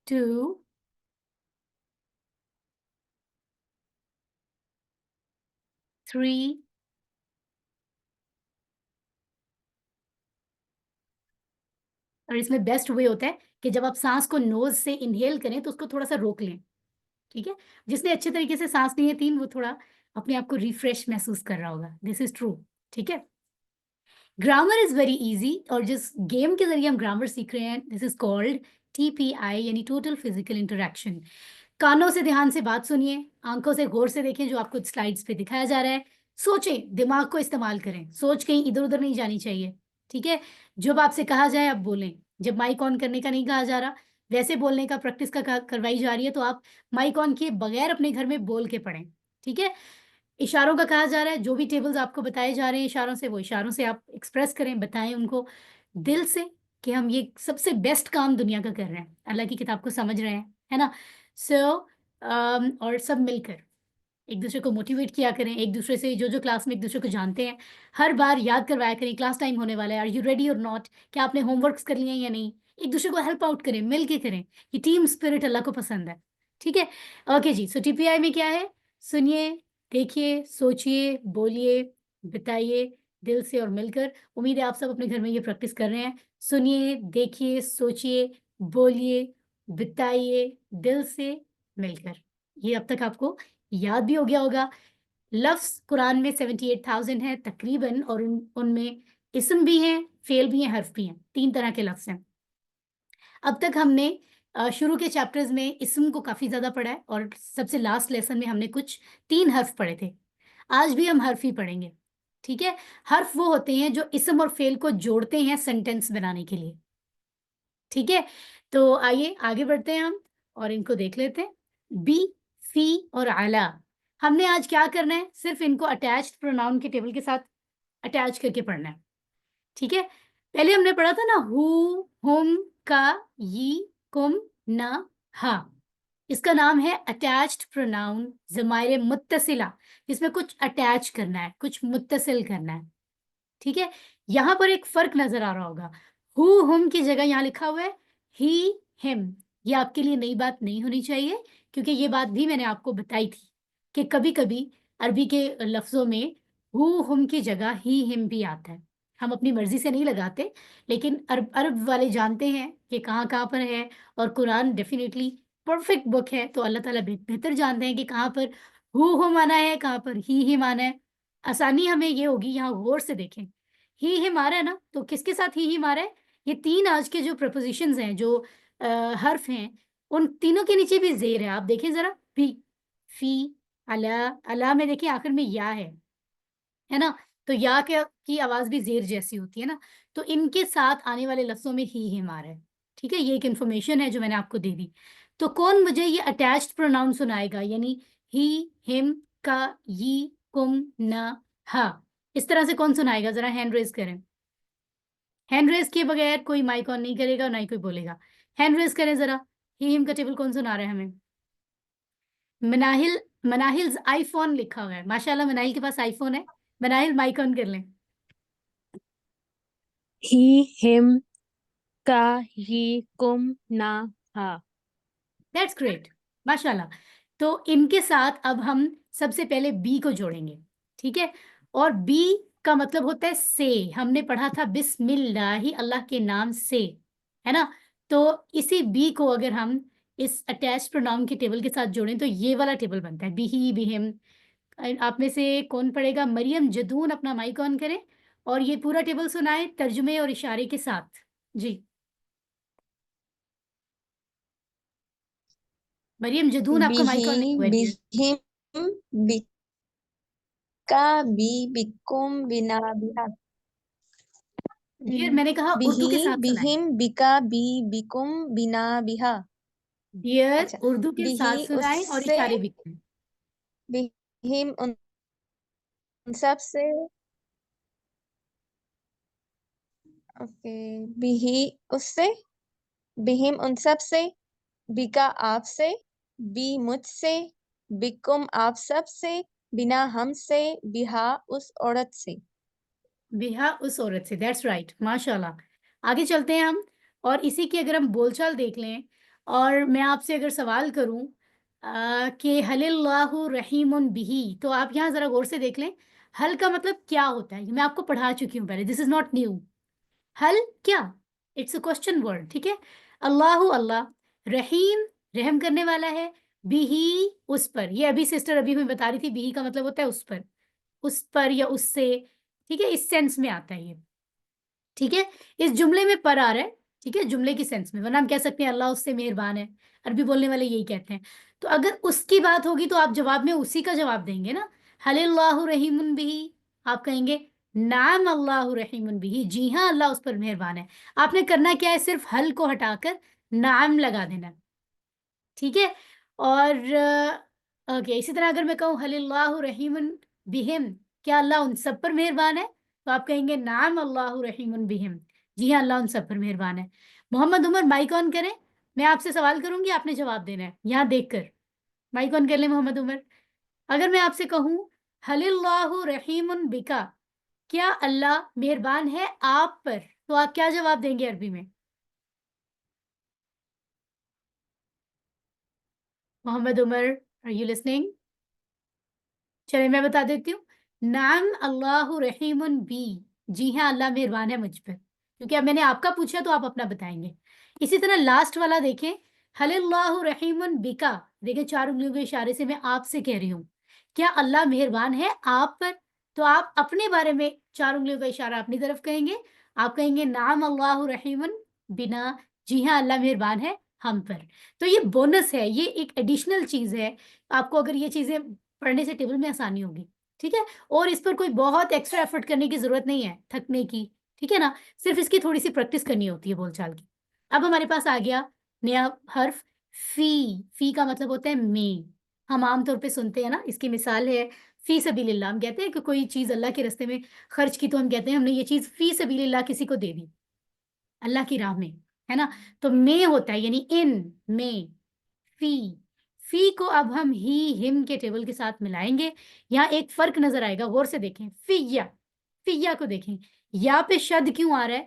2 3 اور اس میں بیسٹ وے ہوتا ہے کہ جب آپ سانس کو نوز سے انہیل کریں تو اس کو تھوڑا سا روک لیں. ٹھیک ہے، جس نے اچھے طریقے سے سانس لی ہے 3، وہ تھوڑا اپنے آپ کو ریفریش محسوس کر رہا ہوگا. دس از ٹرو. ٹھیک ہے، گرامر از ویری ایزی، اور جس گیم کے ذریعے ہم گرامر سیکھ رہے ہیں دس از کالڈ TPI، یعنی ٹوٹل فزیکل انٹریکشن. کانوں سے دھیان سے بات سنیے، آنکھوں سے غور سے دیکھیں جو آپ کو سلائیڈس پہ دکھایا جا رہا ہے. سوچیں، دماغ کو استعمال کریں، سوچ کہیں ادھر ادھر نہیں جانی چاہیے. ٹھیک ہے، جب آپ سے کہا جائے آپ بولیں. جب مائک آن کرنے کا نہیں کہا جا رہا، ویسے بولنے کا پریکٹس کا کروائی جا رہی ہے، تو آپ مائک آن کیے بغیر اپنے گھر میں بول کے پڑھیں. ٹھیک ہے، اشاروں کا کہا جا رہا ہے، جو بھی ٹیبلز آپ کو بتائے جا رہے ہیں اشاروں سے، وہ اشاروں سے آپ ایکسپریس کریں، بتائیں ان کو دل سے کہ ہم یہ سب سے بیسٹ کام دنیا کا کر رہے ہیں، اللہ کی کتاب کو سمجھ رہے ہیں، ہے نا. سو اور سب مل کر ایک دوسرے کو موٹیویٹ کیا کریں، ایک دوسرے سے جو کلاس میں ایک دوسرے کو جانتے ہیں ہر بار یاد کروایا کریں. کلاس ٹائم ہونے والا ہے، آر یو ریڈی اور ناٹ، کیا آپ نے ہوم ورکس کر لیے ہیں یا نہیں. ایک دوسرے کو ہیلپ آؤٹ کریں، مل کے کریں. یہ ٹیم اسپرٹ اللہ کو پسند ہے. ٹھیک ہے، اوکے جی. سو TPI میں کیا ہے؟ سنیے، دیکھیے، سوچئے، بولیے، بتائیے دل سے اور مل کر. امید ہے آپ سب اپنے گھر میں یہ پریکٹس کر رہے ہیں. سنیے، دیکھیے، سوچئے، بولیے، بتائیے دل سے مل کر. یہ اب تک آپ کو یاد بھی ہو گیا ہوگا. لفظ قرآن میں 78,000 ہیں تقریباً، اور ان میں اسم بھی ہیں، فعل بھی ہیں، حرف بھی ہیں. 3 طرح کے لفظ ہیں. اب تک ہم نے شروع کے چیپٹرز میں اسم کو کافی زیادہ پڑھا ہے، اور سب سے لاسٹ لیسن میں ہم نے کچھ 3 حرف پڑھے تھے. آج بھی ہم حرف ہی پڑھیں گے. ٹھیک ہے، حرف وہ ہوتے ہیں جو اسم اور فعل کو جوڑتے ہیں سینٹینس بنانے کے لیے. ٹھیک ہے، تو آئیے آگے بڑھتے ہیں ہم اور ان کو دیکھ لیتے ہیں. بی، فی اور علا. ہم نے آج کیا کرنا ہے؟ صرف ان کو اٹیچڈ پروناؤن کے ٹیبل کے ساتھ اٹیچ کر کے پڑھنا ہے. ٹھیک ہے، پہلے ہم نے پڑھا تھا نا ہو، ہم، کا، یی، کم، نا، ہا. اس کا نام ہے اٹیچڈ پروناؤن، ضمائر متصلہ، جس میں کچھ اٹیچ کرنا ہے، کچھ متصل کرنا ہے. ٹھیک ہے، یہاں پر ایک فرق نظر آ رہا ہوگا. ہو، ہم کی جگہ یہاں لکھا ہوا ہے ہی ہم، یہ آپ کے لیے نئی بات نہیں ہونی چاہیے، کیونکہ یہ بات بھی میں نے آپ کو بتائی تھی کہ کبھی کبھی عربی کے لفظوں میں ہم کی جگہ ہی ہم بھی آتا ہے. ہم اپنی مرضی سے نہیں لگاتے، لیکن عرب والے جانتے ہیں کہ کہاں کہاں پر ہے، اور قرآن ڈیفینیٹلی پرفیکٹ بک ہے، تو اللہ تعالیٰ بہتر جانتے ہیں کہ کہاں پر ہم آنا ہے، کہاں پر ہی ہم آنا ہے. آسانی ہمیں یہ ہوگی، یہاں غور سے دیکھیں، ہی ہم آ رہا ہے نا، تو کس کے ساتھ ہی ہم آ رہا ہے؟ یہ تین آج کے جو پرپوزیشنز ہیں، جو حرف ہیں، ان تینوں کے نیچے بھی زیر ہے. آپ دیکھیں ذرا، بھی، فی، اللہ میں دیکھیں آخر میں یا ہے نا، تو یا کی آواز بھی زیر جیسی ہوتی ہے نا، تو ان کے ساتھ آنے والے لفظوں میں ہی ہم آ رہا ہے. ٹھیک ہے، یہ ایک انفارمیشن ہے جو میں نے آپ کو دے دی. تو کون مجھے یہ اٹیچڈ پروناؤن سنائے گا، یعنی ہی ہم کا ی کم نہ ہا، اس طرح سے کون سنائے گا؟ ذرا ہینڈ ریز کریں. ہینڈ ریز کیے بغیر کوئی مائک آن نہیں کرے گا، نہ ہی کوئی بولے گا. ہینڈ ریز کریں ذرا. ہی ہم کا ٹیبل کون سنا رہا ہے ہمیں؟ مناہل آئی فون لکھا ہوا ہے، ماشاء اللہ مناہل کے پاس آئی فون ہے. مناہل مائک آن کر لیں. ہی ہم کا ہی کم نہ ہا. دیٹس گریٹ، ماشاء اللہ. تو ان کے ساتھ اب ہم سب سے پہلے بی کو جوڑیں گے. ٹھیک ہے، اور بی کا مطلب ہوتا ہے سے. ہم نے پڑھا تھا بسم اللہ، اللہ کے نام سے، ہے نا. تو اسی بی کو اگر ہم اس اٹیچ پروناؤن کے ٹیبل کے ساتھ جوڑیں تو یہ والا ٹیبل بنتا ہے، بی ہی بی ہم. آپ میں سے کون پڑھے گا؟ مریم جدون اپنا مائک آن کریں اور یہ پورا ٹیبل سنائے ترجمے اور اشارے کے ساتھ. جی مریم جدون، آپ کا مائک آن نہیں ہوا ہے ڈیئر. بہم بکا بی بکم بنا بہا. ڈیئر میں نے کہا اردو کے ساتھ سنائیں. بہم بکا بی بکم بنا بہا. ڈیئر اچھا، اردو کے ساتھ بہی اس سنائیں اور سے، اشارے بھی کریں. بہم ان سب سے، اوکے، بہی اس سے، بہم ان سب سے، بکا آپ سے، بی مجھ سے، بکم آپ سب سے، بنا ہم سے، بہا اس عورت سے. بہا اس عورت سے. دیٹس رائٹ، ماشاء اللہ. آگے چلتے ہیں ہم، اور اسی کی اگر ہم بول چال دیکھ لیں، اور میں آپ سے اگر سوال کروں کہ حل اللہ رحیم بہی، تو آپ یہاں ذرا غور سے دیکھ لیں. حل کا مطلب کیا ہوتا ہے؟ میں آپ کو پڑھا چکی ہوں پہلے، دس از ناٹ نیو. حل کیا؟ It's a question word. ٹھیک ہے، اللہ رحیم، رحم کرنے والا ہے، بہی اس پر. یہ ابھی سسٹر ابھی میں بتا رہی تھی، بہی کا مطلب ہوتا ہے اس پر، اس پر یا اس سے. ٹھیک ہے، اس سینس میں آتا ہے یہ. ٹھیک ہے، اس جملے میں پر آ رہا ہے. ٹھیک ہے، جملے کی سینس میں، ورنہ ہم کہہ سکتے ہیں اللہ اس سے مہربان ہے. عربی بولنے والے یہی کہتے ہیں. تو اگر اس کی بات ہوگی تو آپ جواب میں اسی کا جواب دیں گے نا. حل اللہ رحیم بہی، آپ کہیں گے نعم اللہ رحیم بہی، جی ہاں اللہ اس پر مہربان ہے. آپ نے کرنا کیا ہے؟ صرف حل کو ہٹا کر نعم لگا دینا. ٹھیک ہے، اور اوکے، اسی طرح اگر میں کہوں حل اللہ رحیم بہم، کیا اللہ ان سب پر مہربان ہے؟ تو آپ کہیں گے نعم اللہ رحیم بہم، جی ہاں اللہ ان سب پر مہربان ہے. محمد عمر مائک آن کریں. میں آپ سے سوال کروں گی، آپ نے جواب دینا ہے یہاں دیکھ کر. مائک آن کر لیں محمد عمر. اگر میں آپ سے کہوں حل اللہ رحیم بکا، کیا اللہ مہربان ہے آپ پر، تو آپ کیا جواب دیں گے عربی میں؟ Muhammad Umar, are you listening؟ چلے میں بتا دیتی ہوں، نعم اللہ رحیم بی، جی ہاں اللہ مہربان ہے مجھ پر. کیونکہ اب میں نے آپ کا پوچھا تو آپ اپنا بتائیں گے. اسی طرح لاسٹ والا دیکھیں، حل اللہ رحیم بکا، دیکھیں 4 انگلیوں کے اشارے سے میں آپ سے کہہ رہی ہوں، کیا اللہ مہربان ہے آپ پر؟ تو آپ اپنے بارے میں 4 انگلیوں کا اشارہ اپنی طرف کہیں گے. آپ کہیں گے نعم اللہ رحیم بنا، جی ہاں اللہ مہربان ہے ہم پر. تو یہ بونس ہے، یہ ایک ایڈیشنل چیز ہے. آپ کو اگر یہ چیزیں پڑھنے سے ٹیبل میں آسانی ہوگی. ٹھیک ہے، اور اس پر کوئی بہت ایکسٹرا ایفرٹ کرنے کی ضرورت نہیں ہے، تھکنے کی. ٹھیک ہے نا، صرف اس کی تھوڑی سی پریکٹس کرنی ہوتی ہے بول چال کی. اب ہمارے پاس آ گیا نیا حرف فی. فی کا مطلب ہوتا ہے میں. ہم عام طور پہ سنتے ہیں نا، اس کی مثال ہے فی سبیل اللہ. ہم کہتے ہیں کہ کوئی چیز اللہ کے راستے میں خرچ کی تو ہم کہتے ہیں ہم نے یہ چیز فی سبیل اللہ کسی کو دے دی، اللہ کی راہ میں، ہے نا. تو میں ہوتا ہے یعنی ان میں. فی، فی کو اب ہم ہی ہم کے ٹیبل کے ساتھ ملائیں گے. یہاں ایک فرق نظر آئے گا، غور سے دیکھیں. فیا، فیا کو دیکھیں، یا پہ شد کیوں آ رہا ہے؟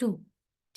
2।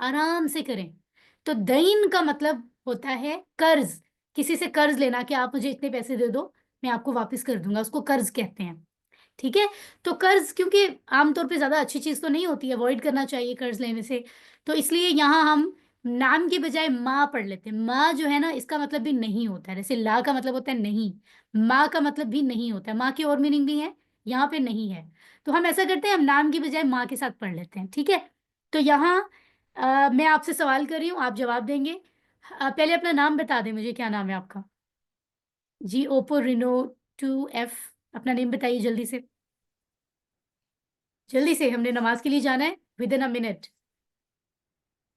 آرام سے کریں. تو دین کا مطلب ہوتا ہے قرض. کسی سے قرض لینا کہ آپ مجھے اتنے پیسے دے دو میں آپ کو واپس کر دوں گا, اس کو قرض کہتے ہیں. ٹھیک ہے, تو قرض کیونکہ عام طور پہ زیادہ اچھی چیز تو نہیں ہوتی ہے, اوائڈ کرنا چاہیے قرض لینے سے, تو اس لیے یہاں ہم نام کی بجائے ماں پڑھ لیتے ہیں. ماں جو ہے نا اس کا مطلب بھی نہیں ہوتا ہے, جیسے لا کا مطلب ہوتا ہے نہیں, ماں کا مطلب بھی نہیں ہوتا ہے. ماں کی اور میننگ بھی ہے, یہاں پہ نہیں ہے. تو ہم ایسا کرتے ہیں, ہم نام کی بجائے ماں کے ساتھ پڑھ لیتے ہیں. ٹھیک ہے, تو یہاں میں آپ سے سوال کر رہی ہوں, آپ جواب دیں گے. پہلے اپنا نام بتا دیں مجھے, کیا نام ہے آپ کا؟ جی اوپو رینو 2F, اپنا نیم بتائیے جلدی سے. جلدی سے, ہم نے نماز کے لیے جانا ہے ود ان منٹ.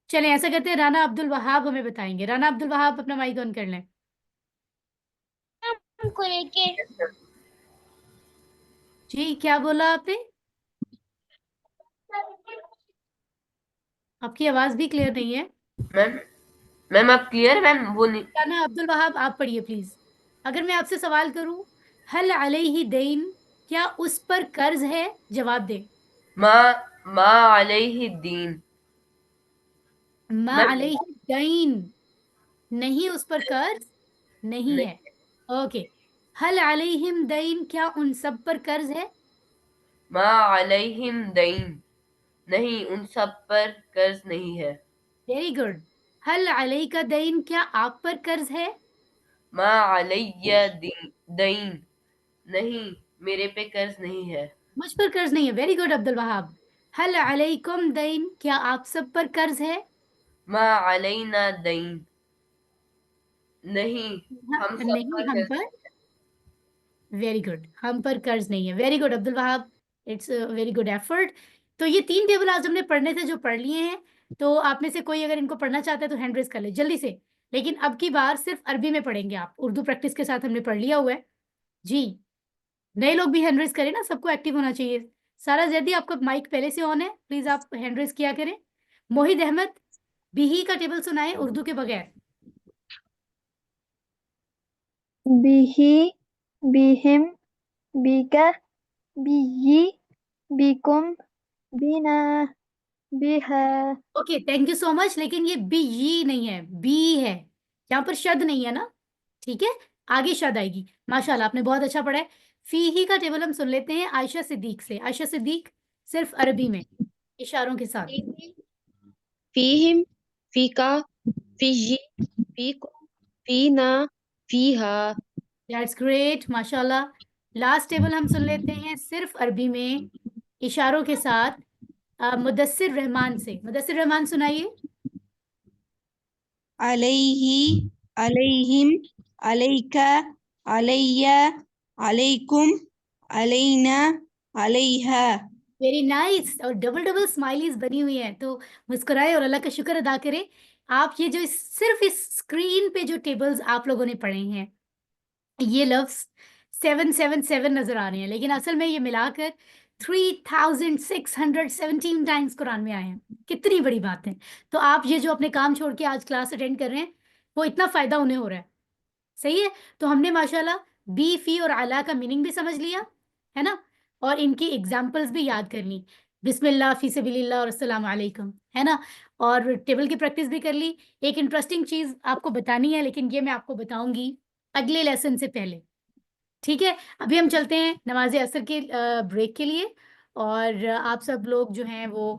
چلیں ایسا کرتے ہیں, رانا عبد الوہاب ہمیں بتائیں گے. رانا عبد الوہاب اپنا مائک آن کر لیں. جی کیا بولا آپ نے؟ آپ کی آواز بھی کلیئر نہیں ہے. میم آپ کلیئر میم وہ نہیں. رانا عبد الوہاب آپ پڑھیے پلیز. اگر میں آپ سے سوال کروں حل علیہ دین, کیا اس پر قرض ہے, جواب دیں. ما علیہ الدین. ما میم علیہ دین, نہیں اس پر قرض نہیں ہے. اوکے, حل علیہم دین, کیا ان سب پر قرض ہے؟ ما علیہم دین, نہیں ان سب پر قرض نہیں ہے. Very good. حل علیہ کا دین, کیا آپ پر قرض ہے؟ ما علیہ دین, نہیں میرے پہ قرض نہیں ہے. مجھ پر قرض نہیں ہے. ویری گڈ عبد الوہاب. حل علیکم دین, کیا آپ سب پر قرض ہے؟ ما علینا دین, نہیں ہم سب نہیں پر ہم قرض پر. نہیں ہے. ویری گڈ, ہم پر قرض نہیں ہے. Very good Abdul al-Wahhab, it's very good effort. تو یہ 3 ٹیبل آج ہم نے پڑھنے تھے جو پڑھ لیے ہیں. تو آپ میں سے کوئی اگر ان کو پڑھنا چاہتا ہے تو ہینڈ ریز کر لے جلدی سے. لیکن اب کی بار صرف عربی میں پڑھیں گے آپ, اردو پریکٹس کے ساتھ ہم نے پڑھ لیا ہوا ہے. جی نئے لوگ بھی ہینڈ ریز کریں نا, سب کو ایکٹیو ہونا چاہیے. سارا زیدی آپ کا مائک پہلے سے آن ہے, پلیز آپ ہینڈ ریز کیا کریں. موحد احمد بیہی کا ٹیبل سنائیں اردو کے بغیر. bihi, bihim, bika, bihi, bikum, bina, biha. Okay thank you so much. لیکن یہ بی ہی نہیں ہے, بی ہے, یہاں پر شد نہیں ہے نا. ٹھیک ہے, آگے شد آئے گی. ماشاء اللہ آپ نے بہت اچھا پڑھا ہے. فی ہی کا ٹیبل ہم سن لیتے ہیں عائشہ صدیق سے. عائشہ صدیق صرف عربی میں اشاروں کے ساتھ. فیہم, فیکا, فیجی, فیکم, فینا, فیہا. دیٹس گریٹ ماشاء اللہ. لاسٹ ٹیبل ہم سن لیتے ہیں صرف عربی میں اشاروں کے ساتھ, مدثر رحمان سے. مدثر رحمان سنائیے. علیہ, علیہم, علیکا, علیہ, علیکم, علینا, علیہا. Very nice. اور ڈبل ڈبل اسمائلیز بنی ہوئی ہیں, تو مسکرائے اور اللہ کا شکر ادا کرے. آپ یہ جو صرف اس اسکرین پہ جو ٹیبلز آپ لوگوں نے پڑھے ہیں, یہ لفظ 777 نظر آ رہے ہیں, لیکن اصل میں یہ ملا کر 3617 ٹائمز قرآن میں آئے ہیں. کتنی بڑی بات ہے. تو آپ یہ جو اپنے کام چھوڑ کے آج کلاس اٹینڈ کر رہے ہیں, وہ اتنا فائدہ انہیں ہو رہا ہے. صحیح ہے. تو ہم نے ماشاءاللہ بی, فی اور اعلیٰ کا میننگ بھی سمجھ لیا ہے نا, اور ان کی ایگزامپلس بھی یاد کر لی. بسم اللہ, فی سبیل اللہ اور السلام علیکم, ہے نا. اور ٹیبل کی پریکٹس بھی کر لی. ایک انٹرسٹنگ چیز آپ کو بتانی ہے, لیکن یہ میں آپ کو بتاؤں گی اگلے لیسن سے پہلے. ٹھیک ہے, ابھی ہم چلتے ہیں نماز عصر کے بریک کے لیے, اور آپ سب لوگ جو ہیں وہ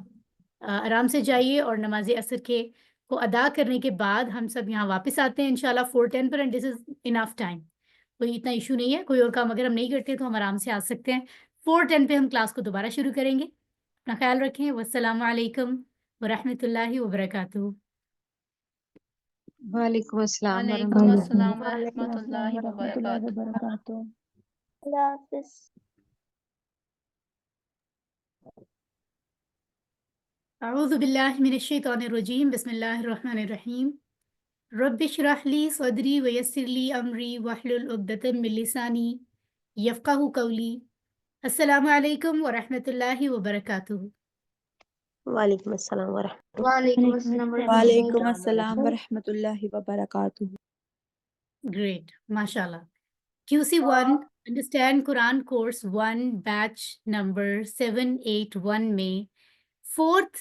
آرام سے جائیے, اور نماز عصر کے کو ادا کرنے کے بعد ہم سب یہاں واپس آتے ہیں انشاءاللہ 4:10 پر, and this is enough time. کوئی اتنا ایشو نہیں ہے. کوئی اور کام اگر ہم نہیں کرتے تو ہم آرام سے آ سکتے ہیں. 4:10 پہ ہم کلاس کو دوبارہ شروع کریں گے. اپنا خیال رکھیں. والسلام علیکم ورحمۃ اللہ وبرکاتہ. وعلیکم السلام وعلیکم ورحمۃ السلام وعلیکم ورحمۃ السلام اللہ ورحمۃ اللہ وبرکاتہ. وبرکاتہ. اللہ حافظ. اعوذ باللہ من الشیطان الرجیم. بسم اللہ الرحمن الرحیم. رب اشرح لی صدری ویسر لی امری واحلل عقدۃ من لسانی یفقہوا قولی. السلام علیکم ورحمۃ اللہ وبرکاتہ. وعلیکم السلام ورحمۃ وعلیکم السلام وعلیکم السلام ورحمۃ اللہ وبرکاتہ. گریٹ ماشاء اللہ. QC1 انڈرسٹینڈ قرآن کورس 1 بیچ نمبر 781 میں 4th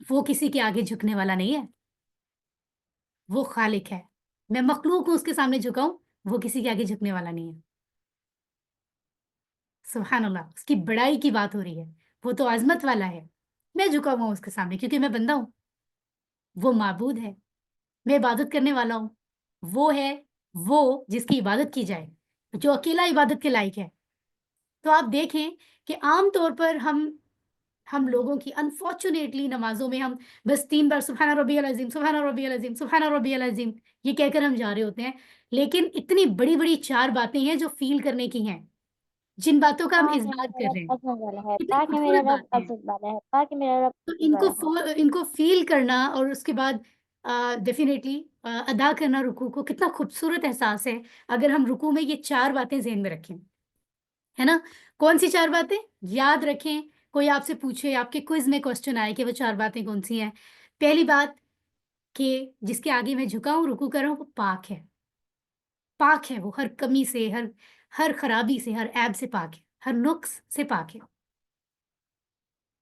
وہ کسی کے آگے جھکنے والا نہیں ہے، وہ خالق ہے. میں مخلوق ہوں، اس کے سامنے جھکاؤں، وہ کسی کے آگے جھکنے والا نہیں ہے. سبحان اللہ، اس کی بڑائی کی بات ہو رہی ہے. وہ تو عظمت والا ہے، میں جھکا ہوا ہوں اس کے سامنے کیونکہ میں بندہ ہوں. وہ معبود ہے، میں عبادت کرنے والا ہوں. وہ ہے وہ جس کی عبادت کی جائے، جو اکیلا عبادت کے لائق ہے. تو آپ دیکھیں کہ عام طور پر ہم لوگوں کی انفارچونیٹلی نمازوں میں ہم بس 3 بار سبحان ربی العظیم، سبحان ربی العظیم، سبحان ربی العظیم یہ کہہ کر ہم جا رہے ہوتے ہیں. لیکن اتنی بڑی بڑی 4 باتیں ہیں جو فیل کرنے کی ہیں، جن باتوں کا ہم پاک ہے اظہار میرا کر رب رہے ہیں. عظمت والا ہے، کتنی پاک ہے میرا خوبصورت رب باتیں ہیں. عظمت والا ہے، پاک ہے میرا رب تو عظمت والا ہے. ان کو فیل کرنا اور اس کے بعد ڈیفینیٹلی ادا کرنا رکوع کو کتنا خوبصورت احساس ہے اگر ہم رکوع میں یہ 4 باتیں ذہن میں رکھیں، ہے نا. کون سی 4 باتیں یاد رکھیں؟ کوئی آپ سے پوچھے، آپ کے کوئز میں کوشچن آئے کہ وہ 4 باتیں کون سی ہیں. پہلی بات کہ جس کے آگے میں جھکا ہوں، رکوع کر رہا ہوں، وہ پاک ہے. پاک ہے، وہ ہر کمی سے، ہر خرابی سے، ہر عیب سے پاک ہے، ہر نقص سے پاک ہے.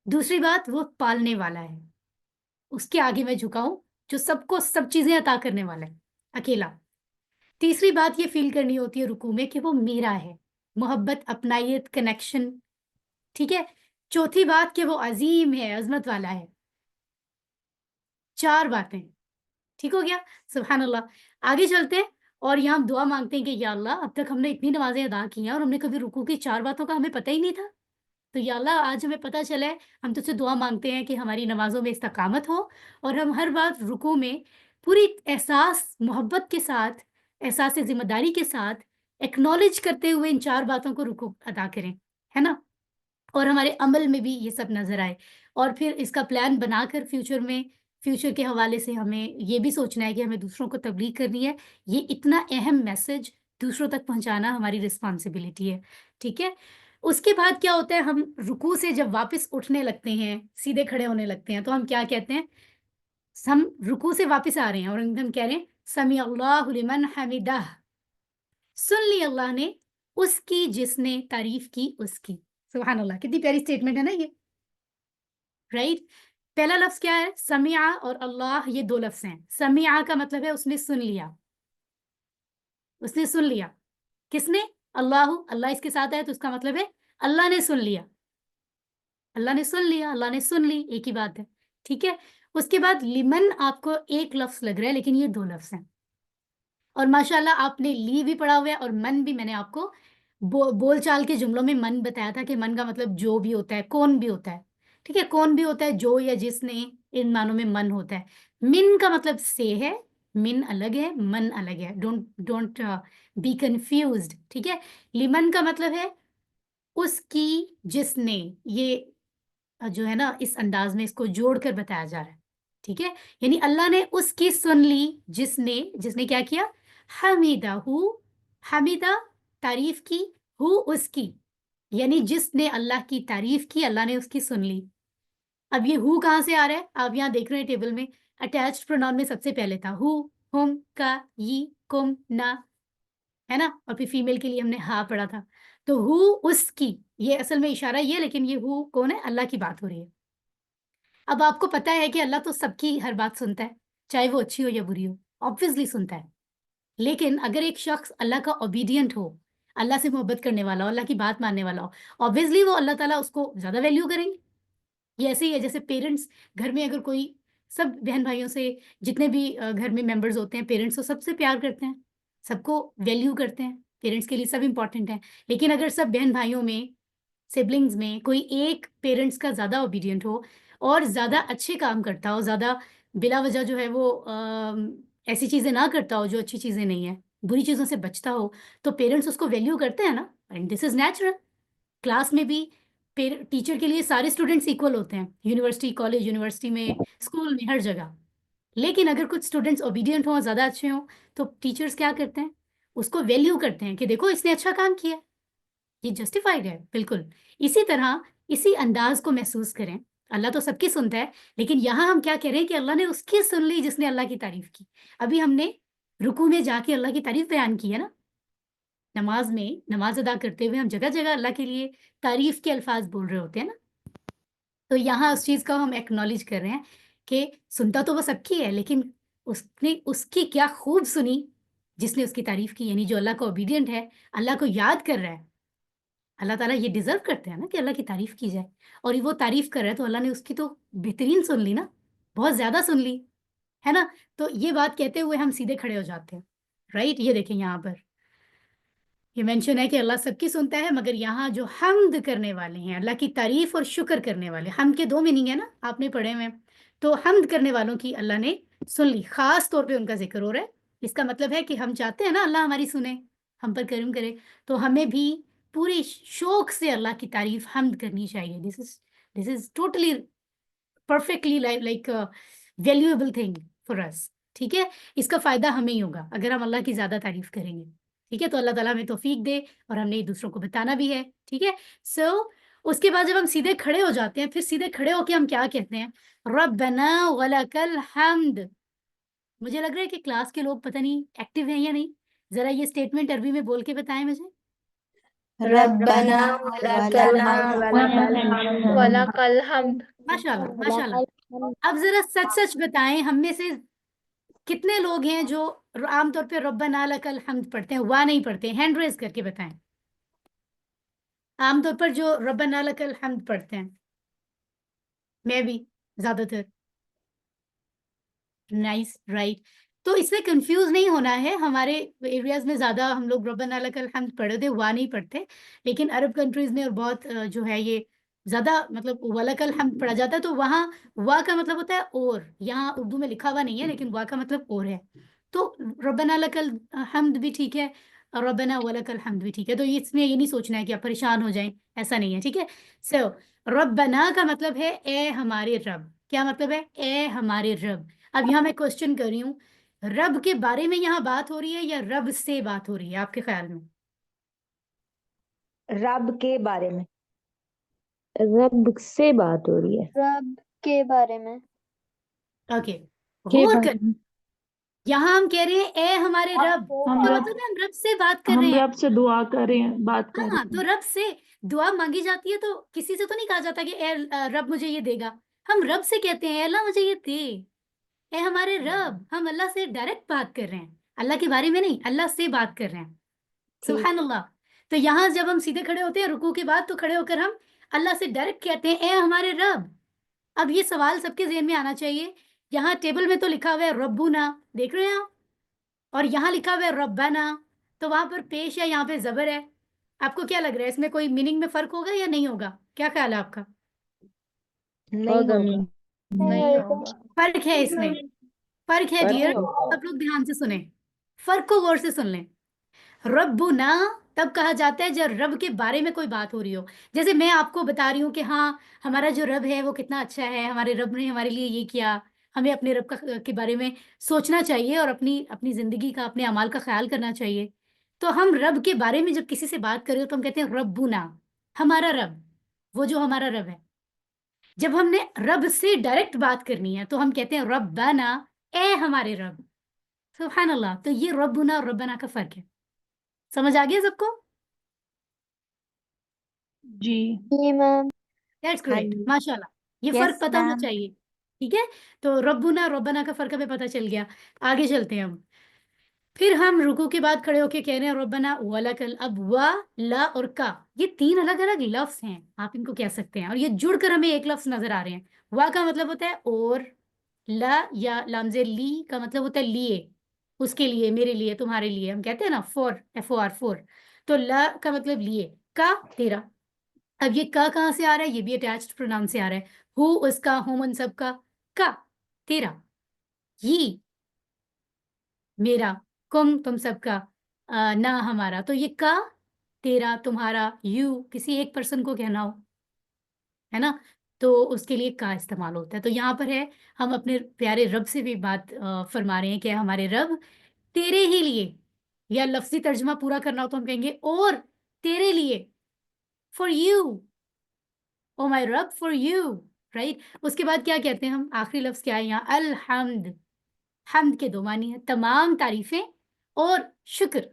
دوسری بات، وہ پالنے والا ہے، اس کے آگے میں جھکاؤں جو سب کو سب چیزیں عطا کرنے والا ہے، اکیلا. تیسری بات یہ فیل کرنی ہوتی ہے رکوع میں کہ وہ میرا ہے، محبت، اپنائیت، کنیکشن. ٹھیک ہے. چوتھی بات کہ وہ عظیم ہے، عظمت والا ہے. 4 باتیں. ٹھیک ہو گیا. سبحان اللہ. آگے چلتے ہیں اور یہاں ہم دعا مانگتے ہیں کہ یا اللہ اب تک ہم نے اتنی نمازیں ادا کی ہیں اور ہم نے کبھی رکوع کی 4 باتوں کا ہمیں پتہ ہی نہیں تھا. تو یا اللہ آج ہمیں پتہ چلا ہے، ہم تجھ سے دعا مانگتے ہیں کہ ہماری نمازوں میں استقامت ہو اور ہم ہر بات رکوع میں پوری احساس محبت کے ساتھ، احساس ذمہ داری کے ساتھ ایکنالج کرتے ہوئے ان 4 باتوں کو رکوع ادا کریں، ہے نا. اور ہمارے عمل میں بھی یہ سب نظر آئے. اور پھر اس کا پلان بنا کر فیوچر کے حوالے سے ہمیں یہ بھی سوچنا ہے کہ ہمیں دوسروں کو تبلیغ کرنی ہے. یہ اتنا اہم میسج دوسروں تک پہنچانا ہماری رسپانسبلٹی ہے. ٹھیک ہے. اس کے بعد کیا ہوتا ہے، ہم رکوع سے جب واپس اٹھنے لگتے ہیں، سیدھے کھڑے ہونے لگتے ہیں، تو ہم کیا کہتے ہیں؟ ہم رکوع سے واپس آ رہے ہیں اور ہم کہہ رہے ہیں سمیع اللہ لمن حمدہ. سن لی اللہ نے اس کی جس نے تعریف کی اس کی. سبحان اللہ، کتنی پیاری اسٹیٹمنٹ ہے نا یہ. رائٹ. پہلا لفظ کیا ہے؟ سمیع، اور اللہ، یہ 2 لفظ ہیں. سمیع کا مطلب ہے اس نے سن لیا، اس نے سن لیا. کس نے؟ اللہ اس کے ساتھ ہے تو اس کا مطلب ہے اللہ نے سن لیا. اللہ نے سن لیا، اللہ نے سن لی، ایک ہی بات ہے. ٹھیک ہے. اس کے بعد لمن آپ کو ایک لفظ لگ رہا ہے لیکن یہ 2 لفظ ہیں. اور ماشاءاللہ آپ نے لی بھی پڑھا ہوا ہے اور من بھی. میں نے آپ کو بول چال کے جملوں میں من بتایا تھا کہ من کا مطلب جو بھی ہوتا ہے، کون بھی ہوتا ہے. ٹھیک ہے. کون بھی ہوتا ہے، جو یا جس نے، ان معنوں میں من ہوتا ہے. من کا مطلب سے ہے، من الگ ہے، من الگ ہے. Don't be confused. ٹھیک ہے. لمن کا مطلب ہے اس کی جس نے. یہ جو ہے نا اس انداز میں اس کو جوڑ کر بتایا جا رہا ہے. ٹھیک ہے. یعنی اللہ نے اس کی سن لی جس نے کیا کیا؟ حمیدہ، حمیدہ تعریف کی، اس کی، یعنی جس نے اللہ کی تعریف کی، اللہ نے اس کی سن لی. اب یہ کہاں سے آ رہا ہے؟ آپ یہاں دیکھ رہے ہیں ٹیبل میں اٹیچڈ پروناؤن میں سب سے پہلے تھا ہم، کا، ی، کم، نا، ہے نا. اور پھر فیمیل کے لیے ہم نے ہا پڑھا تھا. تو اس کی، یہ اصل میں اشارہ یہ، لیکن یہ کون ہے؟ اللہ کی بات ہو رہی ہے. اب آپ کو پتا ہے کہ اللہ تو سب کی ہر بات سنتا ہے، چاہے وہ اچھی ہو یا بری ہو، آبویسلی سنتا ہے. لیکن اگر ایک شخص اللہ کا اوبیڈینٹ ہو، اللہ سے محبت کرنے والا ہو، اللہ کی بات ماننے والا ہو، آبویسلی وہ اللہ تعالیٰ اس کو زیادہ ویلیو کریں گے. یہ ایسے ہی ہے جیسے پیرنٹس گھر میں، اگر کوئی سب بہن بھائیوں سے، جتنے بھی گھر میں ممبرز ہوتے ہیں، پیرنٹس کو سب سے پیار کرتے ہیں، سب کو ویلیو کرتے ہیں، پیرنٹس کے لیے سب امپورٹنٹ ہیں. لیکن اگر سب بہن بھائیوں میں، سبلنگز میں کوئی ایک پیرنٹس کا زیادہ اوبیڈینٹ ہو اور زیادہ اچھے کام کرتا ہو، زیادہ بلا وجہ جو ہے وہ ایسی چیزیں نہ کرتا ہو جو اچھی چیزیں نہیں ہیں، بری چیزوں سے بچتا ہو، تو پیرنٹس اس کو ویلیو کرتے ہیں نا. And this is natural. Class میں بھی ٹیچر کے لیے سارے اسٹوڈنٹس ایکول ہوتے ہیں، یونیورسٹی، کالج، یونیورسٹی میں، اسکول میں، ہر جگہ. لیکن اگر کچھ اسٹوڈنٹس اوبیڈینٹ ہوں، زیادہ اچھے ہوں، تو ٹیچرس کیا کرتے ہیں؟ اس کو ویلیو کرتے ہیں کہ دیکھو اس نے اچھا کام کیا، یہ جسٹیفائڈ ہے. بالکل اسی طرح، اسی انداز کو محسوس کریں. اللہ تو سب کی سنتا ہے، لیکن یہاں ہم کیا کہہ رہے ہیں کہ اللہ نے اس کی سن لی جس نے اللہ کی تعریف کی. ابھی ہم نے رکوع میں جا کے اللہ کی تعریف بیان کی ہے نا. نماز میں، نماز ادا کرتے ہوئے ہم جگہ جگہ اللہ کے لیے تعریف کے الفاظ بول رہے ہوتے ہیں نا. تو یہاں اس چیز کا ہم ایکنالج کر رہے ہیں کہ سنتا تو وہ سب کی ہے، لیکن اس نے اس کی کیا خوب سنی جس نے اس کی تعریف کی، یعنی جو اللہ کا اوبیڈینٹ ہے، اللہ کو یاد کر رہا ہے. اللہ تعالیٰ یہ ڈیزرو کرتے ہیں نا کہ اللہ کی تعریف کی جائے، اور وہ تعریف کر رہا ہے تو اللہ نے اس کی تو بہترین سن لی نا، بہت زیادہ سن لی ہے نا. تو یہ بات کہتے ہوئے ہم سیدھے کھڑے ہو جاتے ہیں، رائٹ. یہ دیکھیں یہاں پر یہ مینشن ہے کہ اللہ سب کی سنتا ہے، مگر یہاں جو حمد کرنے والے ہیں، اللہ کی تعریف اور شکر کرنے والے، حمد کے 2 میننگ ہے نا، آپ نے پڑھے ہوئے ہیں. تو حمد کرنے والوں کی اللہ نے سن لی، خاص طور پہ ان کا ذکر ہو رہا ہے. اس کا مطلب ہے کہ ہم چاہتے ہیں نا اللہ ہماری سنے، ہم پر کرم کرے، تو ہمیں بھی پورے شوق سے اللہ کی تعریف حمد کرنی چاہیے. This is totally perfectly like valuable thing for us. ٹھیک ہے، اس کا فائدہ ہمیں ہی ہوگا اگر ہم اللہ کی زیادہ تعریف کریں گے. ٹھیک ہے، تو اللہ تعالیٰ ہمیں توفیق دے، اور ہم نے دوسروں کو بتانا بھی ہے. ٹھیک ہے. سو اس کے بعد جب ہم سیدھے کھڑے ہو جاتے ہیں، پھر سیدھے کھڑے ہو کے ہم کیا کہتے ہیں؟ ربنا ولک الحمد. مجھے لگ رہا ہے کہ کلاس کے لوگ پتہ نہیں ایکٹیو ہیں یا نہیں، ذرا یہ اسٹیٹمنٹ عربی میں بول کے بتائیں مجھے. ربنا ولک الحمد ولک الحمد. ماشاء اللہ ماشاء اللہ. اب ذرا سچ سچ بتائیں، ہم میں سے کتنے لوگ ہیں جو عام طور پہ ربنا لک الحمد پڑھتے ہیں، وا نہیں پڑھتے؟ ہینڈ ریز کر کے بتائیں. عام طور پر جو ربنا لک الحمد پڑھتے ہیں، میں بھی زیادہ تر. Nice, right. تو اس میں کنفیوز نہیں ہونا ہے، ہمارے ایریاز میں زیادہ ہم لوگ ربنا لک الحمد پڑھے تھے، وا نہیں پڑھتے. لیکن عرب کنٹریز میں اور بہت جو ہے یہ زیادہ مطلب ولک الحمد پڑھا جاتا ہے، تو وہاں وا کا مطلب ہوتا ہے اور. یہاں اردو میں لکھا ہوا نہیں ہے لیکن وا کا مطلب اور ہے. تو ربنا لک الحمد بھی ٹھیک ہے اور ربنا ولک الحمد بھی ٹھیک ہے. تو اس میں یہ نہیں سوچنا ہے کہ آپ پریشان ہو جائیں، ایسا نہیں ہے. ٹھیک ہے. سو ربنا کا مطلب ہے اے ہمارے رب. کیا مطلب ہے؟ اے ہمارے رب. اب یہاں میں کوشچن کر رہی ہوں، رب کے بارے میں یہاں بات ہو رہی ہے یا رب سے بات ہو رہی ہے آپ کے خیال میں؟ رب کے بارے میں. رب سے بات ہو رہی ہے. رب کے بارے میں. اوکے، کے غور بارے کر. میں یہاں ہم کہہ رہے ہیں اے ہمارے رب، ہم تو رب مطلب ہے ہم رب سے بات کر رہے ہم ہیں. رب سے دعا کر رہے ہیں، بات کر ہاں، رہے تو ہیں. رب سے دعا مانگی جاتی ہے، تو کسی سے تو نہیں کہا جاتا کہ اے رب مجھے یہ دے گا. ہم رب سے کہتے ہیں اے اللہ مجھے یہ دے. اے ہمارے رب، ہم اللہ سے ڈائریکٹ بات کر رہے ہیں، اللہ کے بارے میں نہیں، اللہ سے بات کر رہے ہیں. سبحان اللہ. تو یہاں جب ہم سیدھے کھڑے ہوتے ہیں رکوع کے بعد، تو کھڑے ہو کر ہم اللہ سے ڈائریکٹ کہتے ہیں اے ہمارے رب. اب یہ سوال سب کے ذہن میں آنا چاہیے، یہاں ٹیبل میں تو لکھا ہوا ہے ربنا، دیکھ رہے ہیں آپ، اور یہاں لکھا ہوا ہے ربنا، تو وہاں پر پیش ہے، یہاں پہ زبر ہے. آپ کو کیا لگ رہا ہے اس میں کوئی میننگ میں فرق ہوگا یا نہیں ہوگا؟ کیا خیال ہے آپ کا؟ نہیں ہوگا. نہیں ہوگا. فرق ہے اس میں، فرق ہے ڈیئر. سب لوگ دھیان سے سنیں، فرق کو غور سے سن لیں. ربنا تب کہا جاتا ہے جب رب کے بارے میں کوئی بات ہو رہی ہو. جیسے میں آپ کو بتا رہی ہوں کہ ہاں ہمارا جو رب ہے وہ کتنا اچھا ہے، ہمارے رب نے ہمارے لیے یہ کیا، ہمیں اپنے رب کے بارے میں سوچنا چاہیے اور اپنی زندگی کا، اپنے اعمال کا خیال کرنا چاہیے. تو ہم رب کے بارے میں جب کسی سے بات کریں تو ہم کہتے ہیں ربنا، ہمارا رب، وہ جو ہمارا رب ہے. جب ہم نے رب سے ڈائریکٹ بات کرنی ہے تو ہم کہتے ہیں ربنا، اے ہمارے رب. سبحان اللہ. تو یہ ربنا اور ربنا کا فرق ہے. سمجھ آ گیا سب کو؟ جی جی میم. دیٹس گریٹ، ماشاء اللہ. یہ Yes, فرق پتہ ہونا ma'am. چاہیے. ٹھیک ہے، تو ربنا ربنا کا فرق ہمیں پتہ چل گیا. آگے چلتے ہیں ہم. پھر ہم رکوع کے بعد کھڑے ہو کے کہہ رہے ہیں ربنا ولکل. اب وا، لا اور کا، یہ 3 الگ الگ لفظ ہیں، آپ ان کو کہہ سکتے ہیں، اور یہ جڑ کر ہمیں ایک لفظ نظر آ رہے ہیں. وا کا مطلب ہوتا ہے اور، لا یا لام زیر لی کا مطلب ہوتا ہے لیے، اس کے لیے، میرے لیے، تمہارے لیے، ہم کہتے ہیں نا four, F O R, four. تو لا کا مطلب لیے، کا تیرا. اب یہ کا کہاں سے آ رہا ہے؟ یہ بھی اٹیچڈ پروناؤن سے آ رہا ہے. ہو اس کا، ہم ان سب کا، کا تیرا، یہ میرا، کم تم سب کا، نہ ہمارا. تو یہ کا تیرا، تمہارا، یو کسی ایک پرسن کو کہنا ہو، ہے نا، تو اس کے لیے کا استعمال ہوتا ہے. تو یہاں پر ہے ہم اپنے پیارے رب سے بھی بات فرما رہے ہیں کہ ہمارے رب تیرے ہی لیے، یا لفظی ترجمہ پورا کرنا ہو تو ہم کہیں گے اور تیرے لیے، فار یو، او مائی رب فار یو، رائٹ. اس کے بعد کیا کہتے ہیں ہم؟ آخری لفظ کیا ہے یہاں؟ الحمد. حمد کے 2 معنی ہیں، تمام تعریفیں اور شکر.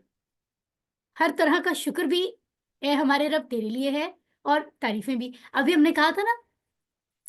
ہر طرح کا شکر بھی اے ہمارے رب تیرے لیے ہے، اور تعریفیں بھی. ابھی ہم نے کہا تھا نا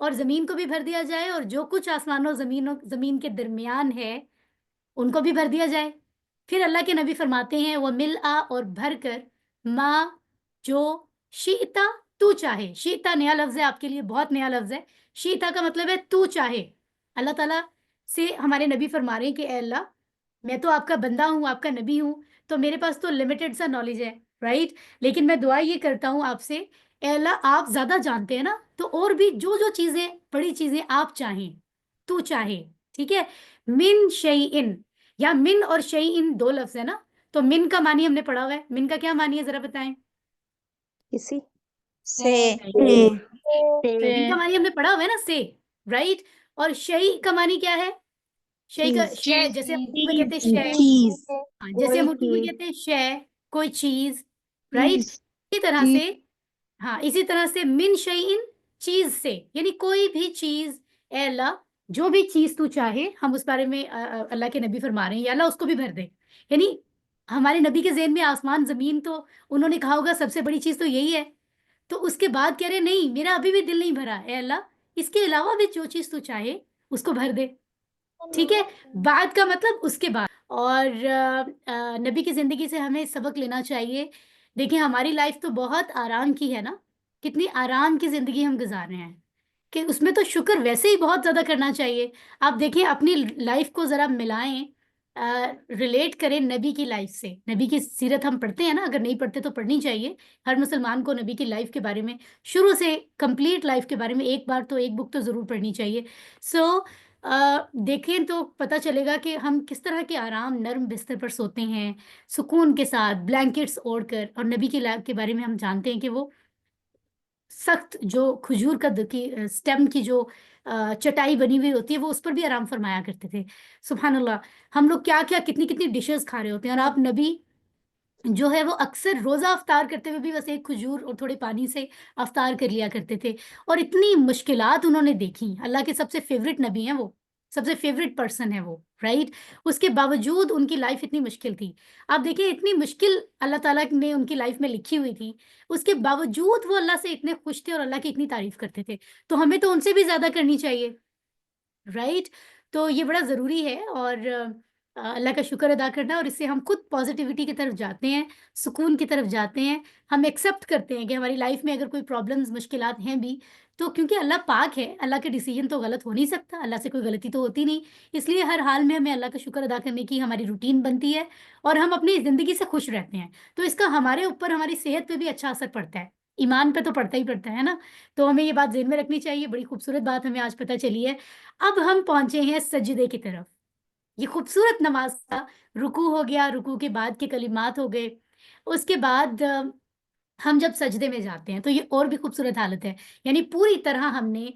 اور زمین کو بھی بھر دیا جائے اور جو کچھ آسمانوں زمین کے درمیان ہے ان کو بھی بھر دیا جائے. پھر اللہ کے نبی فرماتے ہیں وہ مل آ اور بھر کر ماں جو شیتا تو چاہے. شیتا نیا لفظ ہے آپ کے لیے, بہت نیا لفظ ہے. شیتا کا مطلب ہے تو چاہے. اللہ تعالیٰ سے ہمارے نبی فرما رہے ہیں کہ اے اللہ میں تو آپ کا بندہ ہوں, آپ کا نبی ہوں, تو میرے پاس تو لمیٹڈ سا نالج ہے, رائٹ, لیکن میں دعا یہ کرتا ہوں آپ سے اے اللہ آپ زیادہ جانتے ہیں نا, تو اور بھی جو جو چیزیں بڑی چیزیں آپ چاہیں تو چاہے. ٹھیک ہے, من شیئن یا من اور شیئن دو لفظ ہے نا, تو من کا معنی ہم نے پڑھا ہوا ہے. من کا کیا معنی ہے ذرا بتائیں. کسی سے من کا معنی ہم نے پڑھا ہوا ہے نا, سے, رائٹ. اور شیء کا معنی کیا ہے. شیء کا شے, جیسے ہم اردو میں کہتے ہیں شے, چیز ہاں, جیسے ہم اردو میں کہتے ہیں شے, کوئی چیز, رائٹ. اسی طرح سے ہاں, اسی طرح سے من شیئن چیز سے, یعنی کوئی بھی چیز اے اللہ جو بھی چیز تو چاہے. ہم اس بارے میں اللہ کے نبی فرما رہے ہیں یا اللہ اس کو بھی بھر دے. یعنی ہمارے نبی کے ذہن میں آسمان زمین تو انہوں نے کہا ہوگا سب سے بڑی چیز تو یہی ہے, تو اس کے بعد کہہ رہے نہیں میرا ابھی بھی دل نہیں بھرا, اے اللہ اس کے علاوہ بھی جو چیز تو چاہے اس کو بھر دے. ٹھیک ہے, بعد کا مطلب اس کے بعد. اور نبی کی زندگی سے ہمیں سبق لینا چاہیے. دیکھیں ہماری لائف تو بہت آرام کی ہے نا, کتنی آرام کی زندگی ہم گزار رہے ہیں کہ اس میں تو شکر ویسے ہی بہت زیادہ کرنا چاہیے. آپ دیکھیں اپنی لائف کو ذرا ملائیں, ریلیٹ کریں نبی کی لائف سے. نبی کی سیرت ہم پڑھتے ہیں نا, اگر نہیں پڑھتے تو پڑھنی چاہیے. ہر مسلمان کو نبی کی لائف کے بارے میں شروع سے کمپلیٹ لائف کے بارے میں ایک بار تو ایک بک تو ضرور پڑھنی چاہیے. سو دیکھیں تو پتہ چلے گا کہ ہم کس طرح کے آرام نرم بستر پر سوتے ہیں, سکون کے ساتھ بلینکٹس اوڑھ کر. اور نبی کی لائف کے بارے میں ہم جانتے ہیں کہ وہ سخت جو کھجور کا کی سٹیم کی جو چٹائی بنی ہوئی ہوتی ہے وہ اس پر بھی آرام فرمایا کرتے تھے. سبحان اللہ, ہم لوگ کیا کیا کتنی کتنی ڈشز کھا رہے ہوتے ہیں, اور آپ نبی جو ہے وہ اکثر روزہ افطار کرتے ہوئے بھی بس ایک کھجور اور تھوڑے پانی سے افطار کر لیا کرتے تھے. اور اتنی مشکلات انہوں نے دیکھی. اللہ کے سب سے فیوریٹ نبی ہیں وہ, سب سے فیوریٹ پرسن ہے وہ, رائٹ. اس کے باوجود ان کی لائف اتنی مشکل تھی. آپ دیکھیں اتنی مشکل اللہ تعالیٰ نے ان کی لائف میں لکھی ہوئی تھی, اس کے باوجود وہ اللہ سے اتنے خوش تھے اور اللہ کی اتنی تعریف کرتے تھے. تو ہمیں تو ان سے بھی زیادہ کرنی چاہیے, رائٹ. تو یہ بڑا ضروری ہے, اور اللہ کا شکر ادا کرنا, اور اس سے ہم خود پازیٹیوٹی کی طرف جاتے ہیں, سکون کی طرف جاتے ہیں. ہم ایکسیپٹ کرتے ہیں کہ ہماری لائف میں اگر کوئی پرابلمز مشکلات ہیں بھی تو کیونکہ اللہ پاک ہے, اللہ کا ڈیسیجن تو غلط ہو نہیں سکتا, اللہ سے کوئی غلطی تو ہوتی نہیں. اس لیے ہر حال میں ہمیں اللہ کا شکر ادا کرنے کی ہماری روٹین بنتی ہے, اور ہم اپنی زندگی سے خوش رہتے ہیں. تو اس کا ہمارے اوپر ہماری صحت پہ بھی اچھا اثر پڑتا ہے, ایمان پہ تو پڑتا ہی پڑتا ہے نا. تو ہمیں یہ بات ذہن میں رکھنی چاہیے. بڑی خوبصورت بات ہمیں آج پتہ چلی ہے. اب ہم پہنچے ہیں سجدے کی طرف. یہ خوبصورت نماز کا رکوع ہو گیا, رکوع کے بعد کے کلمات ہو گئے. اس کے بعد ہم جب سجدے میں جاتے ہیں تو یہ اور بھی خوبصورت حالت ہے. یعنی پوری طرح ہم نے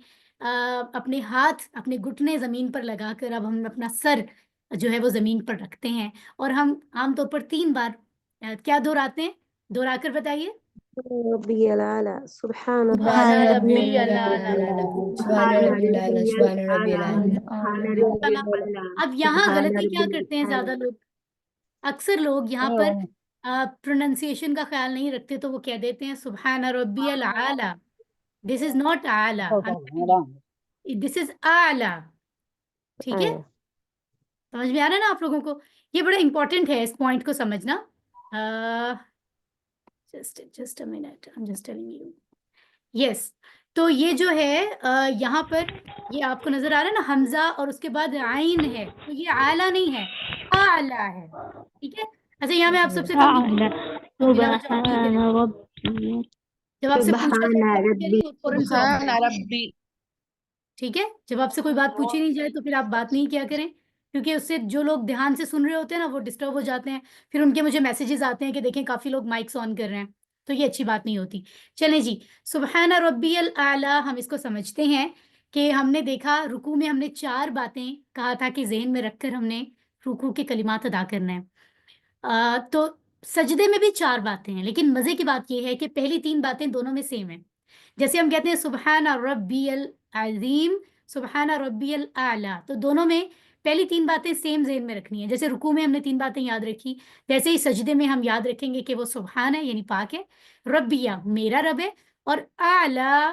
اپنے ہاتھ اپنے گھٹنے زمین پر لگا کر اب ہم اپنا سر جو ہے وہ زمین پر رکھتے ہیں, اور ہم عام طور پر 3 بار کیا دہراتے ہیں, دہرا کر بتائیے. ربی العلا سبحان سبحان ربی ربی العلی سبحان ربی العلا سبحان ربی اب یہاں غلطی کیا کرتے ہیں زیادہ لوگ, اکثر لوگ یہاں پر پروننسیشن کا خیال نہیں رکھتے, تو وہ کہہ دیتے ہیں سبحان ربی العلا. دس از ناٹ اعلی, دس از اعلی. ٹھیک ہے, سمجھ میں آ رہا ہے نا آپ لوگوں کو. یہ بڑا امپورٹنٹ ہے اس پوائنٹ کو سمجھنا. just a minute, I'm just telling you. Yes, تو یہ جو ہے یہاں پر یہ آپ کو نظر آ رہا ہے نا, حمزہ اور اس کے بعد عین ہے, تو یہ اعلیٰ نہیں ہے, اعلیٰ ہے. ٹھیک ہے. اچھا یہاں میں آپ سب سے جب آپ سے پوچھا سبحان ربی. ٹھیک ہے, جب آپ سے کوئی بات پوچھی نہیں جائے تو پھر آپ بات نہیں کیا کریں, کیونکہ اس سے جو لوگ دھیان سے سن رہے ہوتے ہیں نا وہ ڈسٹرب ہو جاتے ہیں. پھر ان کے مجھے میسیجز آتے ہیں کہ دیکھیں کافی لوگ مائکس آن کر رہے ہیں, تو یہ اچھی بات نہیں ہوتی. چلیں جی, سبحان ربی الاعلیٰ ہم اس کو سمجھتے ہیں کہ ہم نے دیکھا رکوع میں ہم نے 4 باتیں کہا تھا کہ ذہن میں رکھ کر ہم نے رکوع کے کلمات ادا کرنا ہے. تو سجدے میں بھی 4 باتیں ہیں, لیکن مزے کی بات یہ ہے کہ پہلی 3 باتیں دونوں میں سیم ہیں. جیسے ہم کہتے ہیں سبحان ربی العظیم, سبحان ربی الاعلیٰ, تو دونوں میں پہلی 3 باتیں سیم ذہن میں رکھنی ہے. جیسے رکوع میں ہم نے 3 باتیں یاد رکھی, ویسے ہی سجدے میں ہم یاد رکھیں گے کہ وہ سبحان ہے یعنی پاک ہے, ربیہ میرا رب ہے, اور اعلیٰ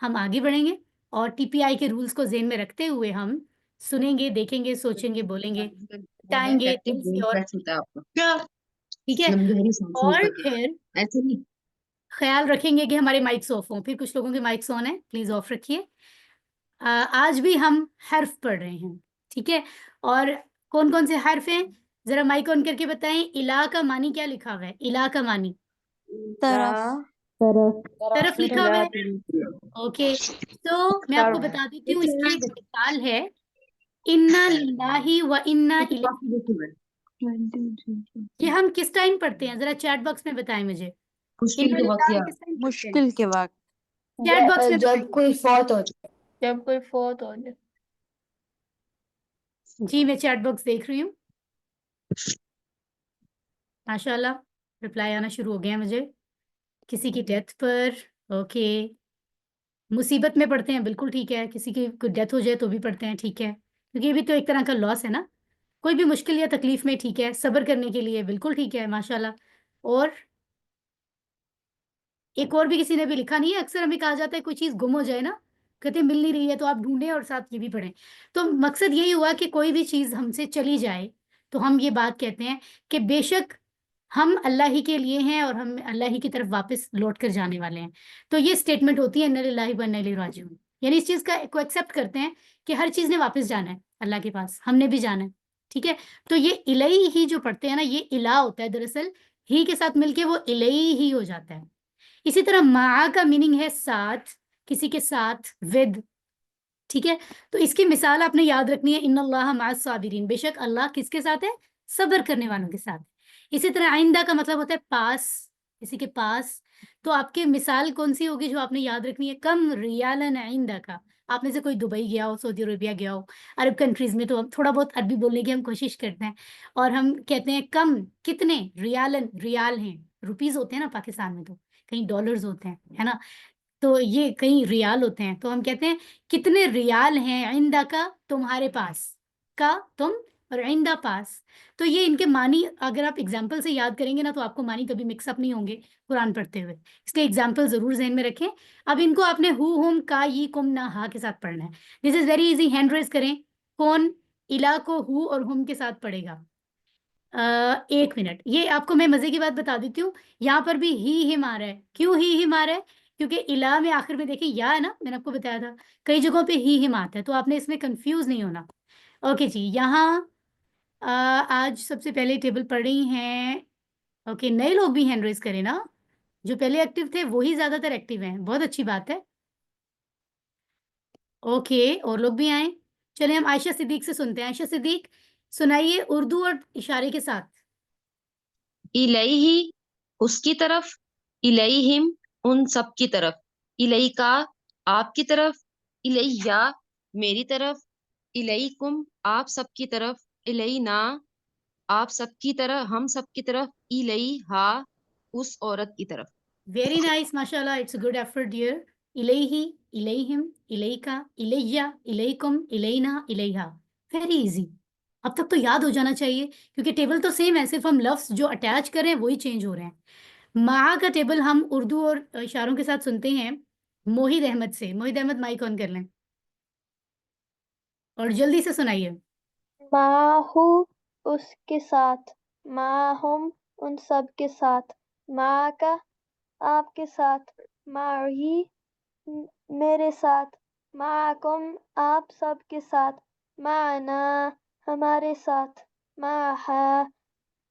ہم آگے بڑھیں گے اور ٹی پی آئی کے رولز کو ذہن میں رکھتے ہوئے ہم سنیں گے، دیکھیں گے، سوچیں گے، بولیں گے، بتائیں گے دل سے اور ٹھیک ہے. اور پھر خیال رکھیں گے کہ ہمارے مائکس آف ہوں. پھر کچھ لوگوں کے مائکس آن ہیں، پلیز آف رکھیے. آج بھی ہم حرف پڑھ رہے ہیں، ٹھیک ہے. اور کون کون سے حرف ہیں ذرا مائک آن کر کے بتائیں. الہ کا معنی کیا لکھا ہوا ہے؟ الہ کا معنی طرف لکھا ہوا ہے. اوکے، تو میں آپ کو بتا دیتی ہوں اس کی ایک مثال ہے. انا للہ و انا الیہ. یہ ہم کس ٹائم پڑھتے ہیں؟ ذرا چیٹ باکس میں بتائیں مجھے. انا للہ کس ٹائم پڑھتے ہیں؟ مشکل کے وقت. چیٹ باکس میں بتائیں. جب کوئی فوت ہو جائے. جب کوئی فوت ہو جائے. جی میں چیٹ باکس دیکھ رہی ہوں. ماشاء اللہ رپلائی آنا شروع ہو گیا مجھے. کسی کی ڈیتھ پر. اوکے، مصیبت میں پڑھتے ہیں، بالکل ٹھیک ہے. کسی کی کوئی ڈیتھ ہو جائے تو بھی پڑھتے ہیں، ٹھیک ہے، کیونکہ یہ بھی تو ایک طرح کا لاس ہے نا. کوئی بھی مشکل یا تکلیف میں، ٹھیک ہے، صبر کرنے کے لیے بالکل ٹھیک ہے، ماشاء اللہ. اور ایک اور بھی کسی نے بھی لکھا نہیں ہے. اکثر ہمیں کہا جاتا ہے کوئی چیز گم ہو جائے نا، کہتے ہیں مل نہیں رہی ہے تو آپ ڈھونڈیں اور ساتھ یہ بھی پڑھیں. تو مقصد یہی ہوا کہ کوئی بھی چیز ہم سے چلی جائے تو ہم یہ بات کہتے ہیں کہ بے شک ہم اللہ ہی کے لیے ہیں اور ہم اللہ ہی کی طرف واپس لوٹ کر جانے والے ہیں. تو یہ اسٹیٹمنٹ ہوتی ہے انا للہ و انا الیہ راجعون. یعنی اس چیز کو ایکسیپٹ کرتے ہیں کہ ہر چیز نے واپس جانا ہے اللہ کے پاس، ہم نے بھی جانا ہے، ٹھیک ہے. تو یہ الہی ہی جو پڑھتے ہیں نا، یہ الہ ہوتا ہے دراصل. ہی کے ساتھ مل کے وہ الہی ہی ہو جاتا ہے. اسی طرح مع کا میننگ ہے ساتھ، کسی کے ساتھ، ود، ٹھیک ہے. تو اس کی مثال آپ نے یاد رکھنی ہے. ان اللہ مع الصابرین، بے شک اللہ کس کے ساتھ ہے؟ صبر کرنے والوں کے ساتھ. اسی طرح آئندہ کا مطلب ہوتا ہے پاس، کسی کے پاس. تو آپ کی مثال کون سی ہوگی جو آپ نے یاد رکھنی ہے؟ کم ریالن عندہ کا. آپ میں سے کوئی دبئی گیا ہو، سعودی عربیہ گیا ہو، عرب کنٹریز میں، تو ہم تھوڑا بہت عربی بولنے کی ہم کوشش کرتے ہیں اور ہم کہتے ہیں کم، کتنے، ریالن، ریال ہیں، روپیز ہوتے ہیں نا پاکستان میں، تو کہیں ڈالرز ہوتے ہیں، ہے نا. تو یہ کہیں ریال ہوتے ہیں. تو ہم کہتے ہیں کتنے ریال ہیں عندہ کا، تمہارے پاس، کا تم اور عندہ پاس. تو یہ ان کے معنی اگر آپ اگزامپل سے یاد کریں گے نا تو آپ کو معنی کبھی مکس اپ نہیں ہوں گے قرآن پڑھتے ہوئے. اس لیے اگزامپل ضرور ذہن میں رکھیں. اب ان کو آپ نے ہو، ہم، کا، ی، کم، نہ، ہا کے ساتھ پڑھنا ہے. This is very easy. Hand raise کریں. کون الہ کو ہو اور ہم کے ساتھ پڑھے گا؟ ایک منٹ، یہ آپ کو میں مزے کی بات بتا دیتی ہوں. یہاں پر بھی ہی ہم آ رہا ہے. کیوں ہی ہم آ رہا ہے؟ کیونکہ الہ میں آخر میں دیکھیں یا ہے نا، میں نے آپ کو بتایا تھا کئی جگہوں پہ ہی ہم آتا ہے، تو آپ نے اس میں کنفیوز نہیں ہونا. اوکے جی، یہاں آج سب سے پہلے ٹیبل پڑھ رہی ہیں. اوکے، نئے لوگ بھی ہینڈ ریز کریں نا. جو پہلے ایکٹیو تھے وہی زیادہ تر ایکٹیو ہیں، بہت اچھی بات ہے. اوکے، اور لوگ بھی آئیں. چلیں ہم عائشہ صدیق سے سنتے ہیں. عائشہ صدیق سنائیے اردو اور اشارے کے ساتھ. الیہ اس کی طرف، الیہم ان سب کی طرف، الیکا آپ کی طرف، الیہ میری طرف، الیکم آپ سب کی طرف، الینا آپ سب کی طرف، ہم سب کی طرف، الیہا اس عورت کی طرف. ویری نائس، ماشاء اللہ. It's a good effort dear. الیہی، الیہم، الیکا، الیہ، الیکم، الینا، الیہا. Very easy. اب تک تو یاد ہو جانا چاہیے کیونکہ ٹیبل تو سیم ہے، صرف ہم لفظ جو اٹیچ کریں وہی چینج ہو رہے ہیں. مع کا ٹیبل ہم اردو اور اشاروں کے ساتھ سنتے ہیں موحد احمد سے. موحد احمد مائک آن کر لیں اور جلدی سے سنائیے. معہو اس کے ساتھ، معہم ان سب کے ساتھ، معاکا آپ کے ساتھ، معہی میرے ساتھ، معکم آپ سب کے ساتھ، معنا ہمارے ساتھ، معہا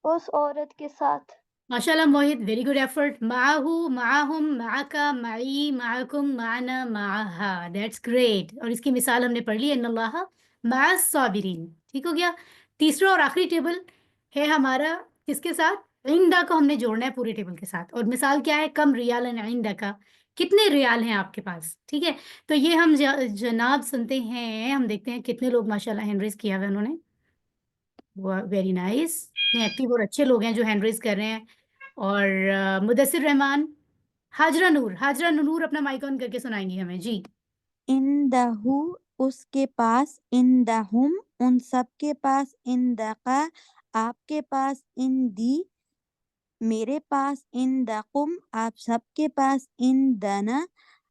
اس عورت کے ساتھ. ماشاء اللہ موحد، ویری گڈ ایفرٹ. معہو، معہم، معکا، معی، معکم، معنا، معہا. That's great. اور اس کی مثال ہم نے پڑھ لی، ان اللہ مع الصابرین. ٹھیک ہو گیا. تیسرا اور آخری ٹیبل ہے ہمارا کس کے ساتھ؟ عندہ کو ہم نے جوڑنا ہے پورے ٹیبل کے ساتھ. اور مثال کیا ہے؟ کم ریال عندہ کا، کتنے ریال ہیں آپ کے پاس. ٹھیک ہے، تو یہ ہم جناب سنتے ہیں. ہم دیکھتے ہیں کتنے لوگ ماشاء اللہ ہینڈ ریز کیا ہوا انہوں نے. Very nice. ایکٹیو اور اچھے لوگ ہیں جو ہینڈ ریز کر رہے ہیں. اور مدثر رحمان، حاجرہ نور. حاجرہ نور اپنا مائک آن کر کے سنائیں گی ہمیں. جی. اندہو اس کے پاس، اندہم ان سب کے پاس، اندقا آپ کے پاس، اندی میرے پاس، اندقم آپ سب کے پاس، اندنا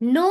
9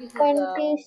26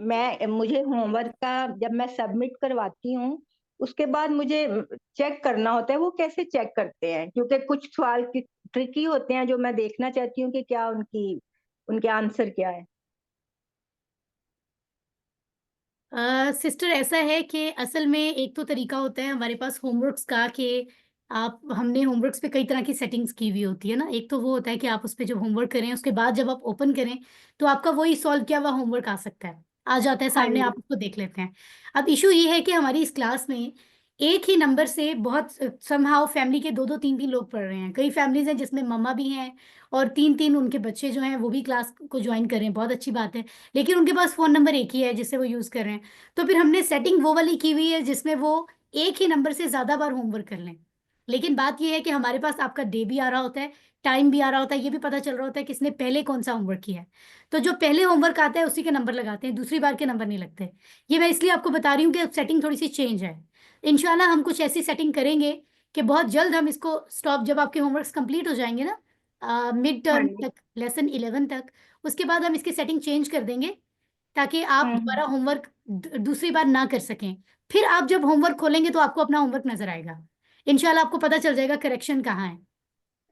مجھے ہوم ورک کا جب میں سبمٹ کرواتی ہوں اس کے بعد مجھے چیک کرنا ہوتا ہے، وہ کیسے چیک کرتے ہیں؟ کیونکہ کچھ سوال ٹرکی ہوتے ہیں جو میں دیکھنا چاہتی ہوں کہ کیا ان کے آنسر کیا ہے. سسٹر ایسا ہے کہ اصل میں ایک تو طریقہ ہوتا ہے ہمارے پاس ہوم ورکس کا کہ ہم نے ہوم ورکس پہ کئی طرح کی سیٹنگز کی ہوئی ہوتی ہے نا. ایک تو وہ ہوتا ہے کہ آپ اس پہ جب ہوم ورک کریں اس کے بعد جب آپ اوپن کریں تو آپ کا وہی سالو کیا ہوا ہوم ورک آ سکتا ہے، آ جاتا ہے سامنے، آپ اس کو دیکھ لیتے ہیں. اب ایشو یہ ہے کہ ہماری اس کلاس میں ایک ہی نمبر سے بہت سم ہاؤ فیملی کے 2 2 3 3 لوگ پڑھ رہے ہیں. کئی فیملیز ہیں جس میں مما بھی ہیں اور 3 3 ان کے بچے جو ہیں وہ بھی کلاس کو جوائن کر رہے ہیں، بہت اچھی بات ہے، لیکن ان کے پاس فون نمبر ایک ہی ہے جس سے وہ یوز کر رہے ہیں. تو پھر ہم نے سیٹنگ وہ والی کی ہوئی ہے جس میں وہ ایک ہی نمبر سے زیادہ بار ہوم ورک کر لیں. لیکن بات یہ ہے کہ ہمارے پاس آپ کا ڈے بھی آ رہا ہوتا ہے، ٹائم بھی آ رہا ہوتا ہے، یہ بھی پتہ چل رہا ہوتا ہے کہ اس نے پہلے کون سا ہوم ورک کیا ہے. تو جو پہلے ہوم ورک آتا ہے اسی کے نمبر لگاتے ہیں، دوسری بار کے نمبر نہیں لگتے. یہ میں اس لیے آپ کو بتا رہی ہوں کہ سیٹنگ تھوڑی سی چینج ہے. انشاءاللہ ہم کچھ ایسی سیٹنگ کریں گے کہ بہت جلد ہم اس کو اسٹاپ، جب آپ کے ہوم ورکس کمپلیٹ ہو جائیں گے نا مڈ ٹرم تک، لیسن 11 تک، اس کے بعد ہم اس کی سیٹنگ چینج کر دیں گے تاکہ آپ دوبارہ ہوم ورک دوسری بار نہ کر سکیں. پھر آپ جب ہوم ورک کھولیں گے تو آپ کو اپنا ہوم ورک نظر آئے گا، انشاءاللہ آپ کو پتہ چل جائے گا کریکشن کہاں ہے.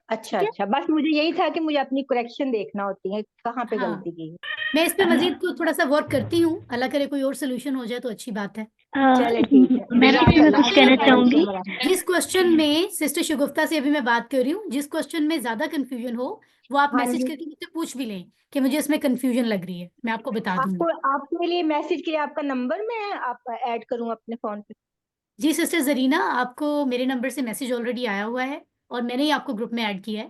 اچھا اچھا، بس مجھے یہی تھا کہ مجھے اپنی کریکشن دیکھنا ہوتی ہے کہاں پہ ہاں، غلطی کی. میں اس پہ مزید کو تھوڑا سا ورک کرتی ہوں، اللہ کرے کوئی اور سولوشن ہو جائے تو اچھی بات ہے. چلے ٹھیک ہے. میں کچھ کہنا چاہوں گی. جس کوشچن میں سسٹر شگفتہ سے ابھی میں بات کر رہی ہوں، جس کوشچن میں زیادہ کنفیوژن ہو وہ آپ میسج کر کے مجھ سے پوچھ بھی لیں کہ مجھے اس میں کنفیوژن لگ رہی ہے، میں آپ کو بتا دوں گی. آپ کے لیے میسج کے لیے آپ کا نمبر میں آپ ایڈ کروں اپنے فون پہ؟ جی سسٹر زرینہ، آپ کو میرے نمبر سے میسج آلریڈی آیا ہوا ہے اور میں نے ہی آپ کو گروپ میں ایڈ کیا ہے،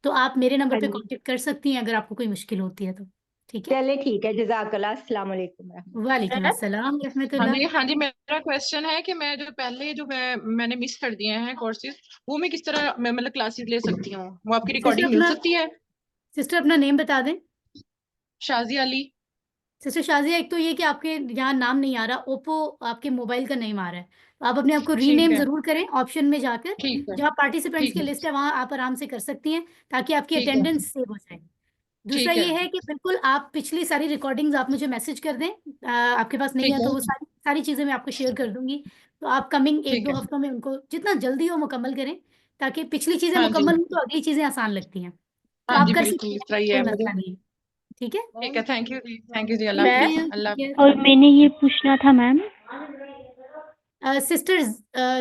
تو آپ میرے نمبر پہ کانٹیکٹ کر سکتی ہیں اگر آپ کو کوئی مشکل ہوتی ہے تو. ٹھیک ہے، چلے ٹھیک ہے، جزاک اللہ. السلام علیکم. وعلیکم السلام ورحمۃ اللہ. ہاں جی میرا کوشچن ہے کہ میں جو پہلے میں نے مس کر دیے ہیں کورسز، وہ میں کس طرح میں مطلب کلاسز لے سکتی ہوں؟ وہ آپ کی ریکارڈنگ مل سکتی ہے؟ سسٹر اپنا نیم بتا دیں. شازیہ علی. سسٹر شازیہ، ایک تو یہ کہ آپ کے یہاں نام نہیں آ رہا، اوپو آپ کے موبائل کا نیم آ رہا ہے، تو آپ اپنے آپ کو ری نیم ضرور کریں آپشن میں جا کر، جہاں پارٹیسپینٹس کی لسٹ ہے وہاں آپ آرام سے کر سکتی ہیں تاکہ آپ کی اٹینڈنس سیو ہو جائے. دوسرا یہ ہے کہ بالکل آپ پچھلی ساری ریکارڈنگز آپ مجھے میسج کر دیں، آپ کے پاس نہیں ہے تو وہ ساری چیزیں میں آپ کو شیئر کر دوں گی. تو آپ کمنگ 1 2 ہفتوں میں ان کو جتنا جلدی ہو مکمل کریں تاکہ پچھلی چیزیں مکمل ہوں تو اگلی چیزیں آسان لگتی ہیں. تو آپ کر سکتے ہیں، کوئی مسئلہ نہیں ہے. ٹھیک ہے، تھینک یو جی. اللہ حافظ. اللہ اور میں نے یہ پوچھنا تھا میم. سسٹر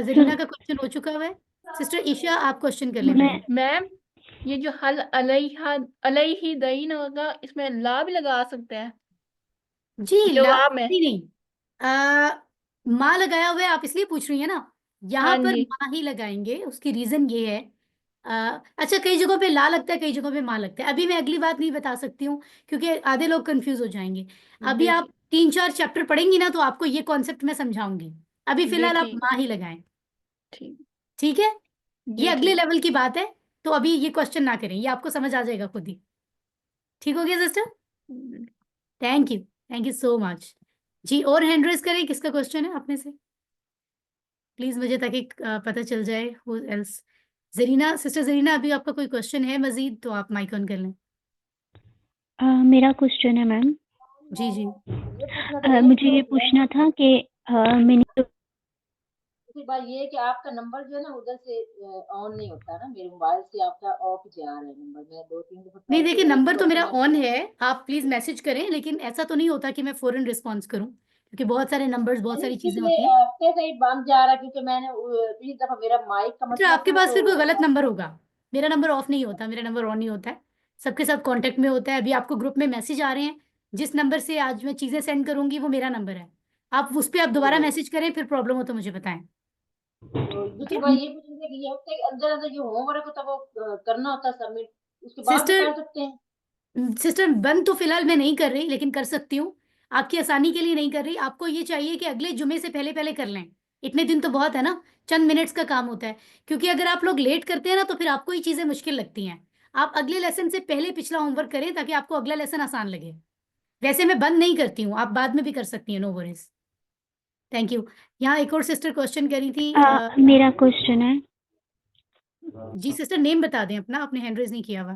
زرینہ کا کوشچن ہو چکا ہوا ہے. سسٹر عشاء آپ کوشچن کر لیں. میم یہ جو حل علیہ دین ہوگا، اس میں لا بھی لگا سکتے ہیں؟ جی لا جواب میں نہیں، ماں لگایا ہوا ہے، آپ اس لیے پوچھ رہی ہیں نا، یہاں پر ماں ہی لگائیں گے. اس کی ریزن یہ ہے، اچھا کئی جگہوں پہ لا لگتا ہے، کئی جگہوں پہ ماں لگتا ہے. ابھی میں اگلی بات نہیں بتا سکتی ہوں کیونکہ آدھے لوگ کنفیوز ہو جائیں گے. ابھی آپ 3 4 چیپٹر پڑھیں گی نا تو آپ کو یہ کانسیپٹ میں سمجھاؤں گی. ابھی فی الحال آپ ماں ہی لگائیں. ٹھیک ہے، یہ اگلے لیول کی بات ہے، تو ابھی یہ کوشچن نہ کریں، یہ آپ کو سمجھ آ جائے گا خود ہی. ٹھیک ہو گیا سسٹر؟ تھینک یو سو مچ. جی اور ہینڈ ریز کریں، کس کا کوشچن ہے آپ میں سے پلیز مجھے تاکہ پتہ چل جائے. Who else Zarina, sister Zarina ابھی آپ کا کوئی کوشچن ہے مزید تو آپ مائک آن کر لیں. میرا کوشچن ہے میم. جی جی مجھے یہ پوچھنا تھا کہ میں نے بات یہ ہے کہ آپ کا نمبر جو ہے نا ادھر سے آن نہیں ہوتا نا، میرے موبائل سے آپ کا آف جا رہا ہے نمبر. میں 2 3 دفعہ نہیں دیکھیے، نمبر تو میرا آن ہے، آپ پلیز میسج کریں، لیکن ایسا تو نہیں ہوتا کہ میں فوراً رسپانس کروں کیونکہ بہت سارے نمبرز، بہت ساری چیزیں ہوتی ہیں. کیسے ہی بند جا رہا ہے کیونکہ میں نے پچھلی دفعہ میرا مائک کا مسئلہ آپ کے تھا پاس تو پھر کوئی غلط نمبر ہوگا. میرا نمبر آف نہیں ہوتا، میرا نمبر آن نہیں ہوتا ہے، سب کے ساتھ کانٹیکٹ میں ہوتا ہے. ابھی آپ کو گروپ میں میسج آ رہے ہیں، جس نمبر سے آج میں چیزیں سینڈ کروں گی وہ میرا نمبر ہے. آپ اس پہ آپ دوبارہ میسج کریں، پھر پرابلم ہو تو مجھے بتائیں. دوسری بات یہ پوچھیں گے کہ یہ ہوتا ہے کہ اندر اندر جو ہوم ورک ہوتا ہے وہ کرنا ہوتا ہے سبمٹ، اس کے بعد بھی کر سکتے ہیں؟ سسٹر بند تو فی الحال میں نہیں کر رہی، لیکن کر سکتی ہوں. آپ کی آسانی کے لیے نہیں کر رہی. آپ کو یہ چاہیے کہ اگلے جمعے سے پہلے کر لیں. اتنے دن تو بہت ہے نا، چند منٹس کا کام ہوتا ہے. کیونکہ اگر آپ لوگ لیٹ کرتے ہیں نا تو پھر آپ کو یہ چیزیں مشکل لگتی ہیں. آپ اگلے لیسن سے پہلے پچھلا ہوم ورک کریں تاکہ آپ کو اگلا لیسن آسان لگے. ویسے میں بند نہیں کرتی ہوں، آپ بعد میں بھی کر سکتی ہیں، نو وریز. Thank you. یہاں ایک اور سسٹر کوشچن کری تھی. میرا کوشچن ہے. جی سسٹر نیم بتا دیں اپنا، آپ نے ہینڈ ریز نہیں کیا ہوا.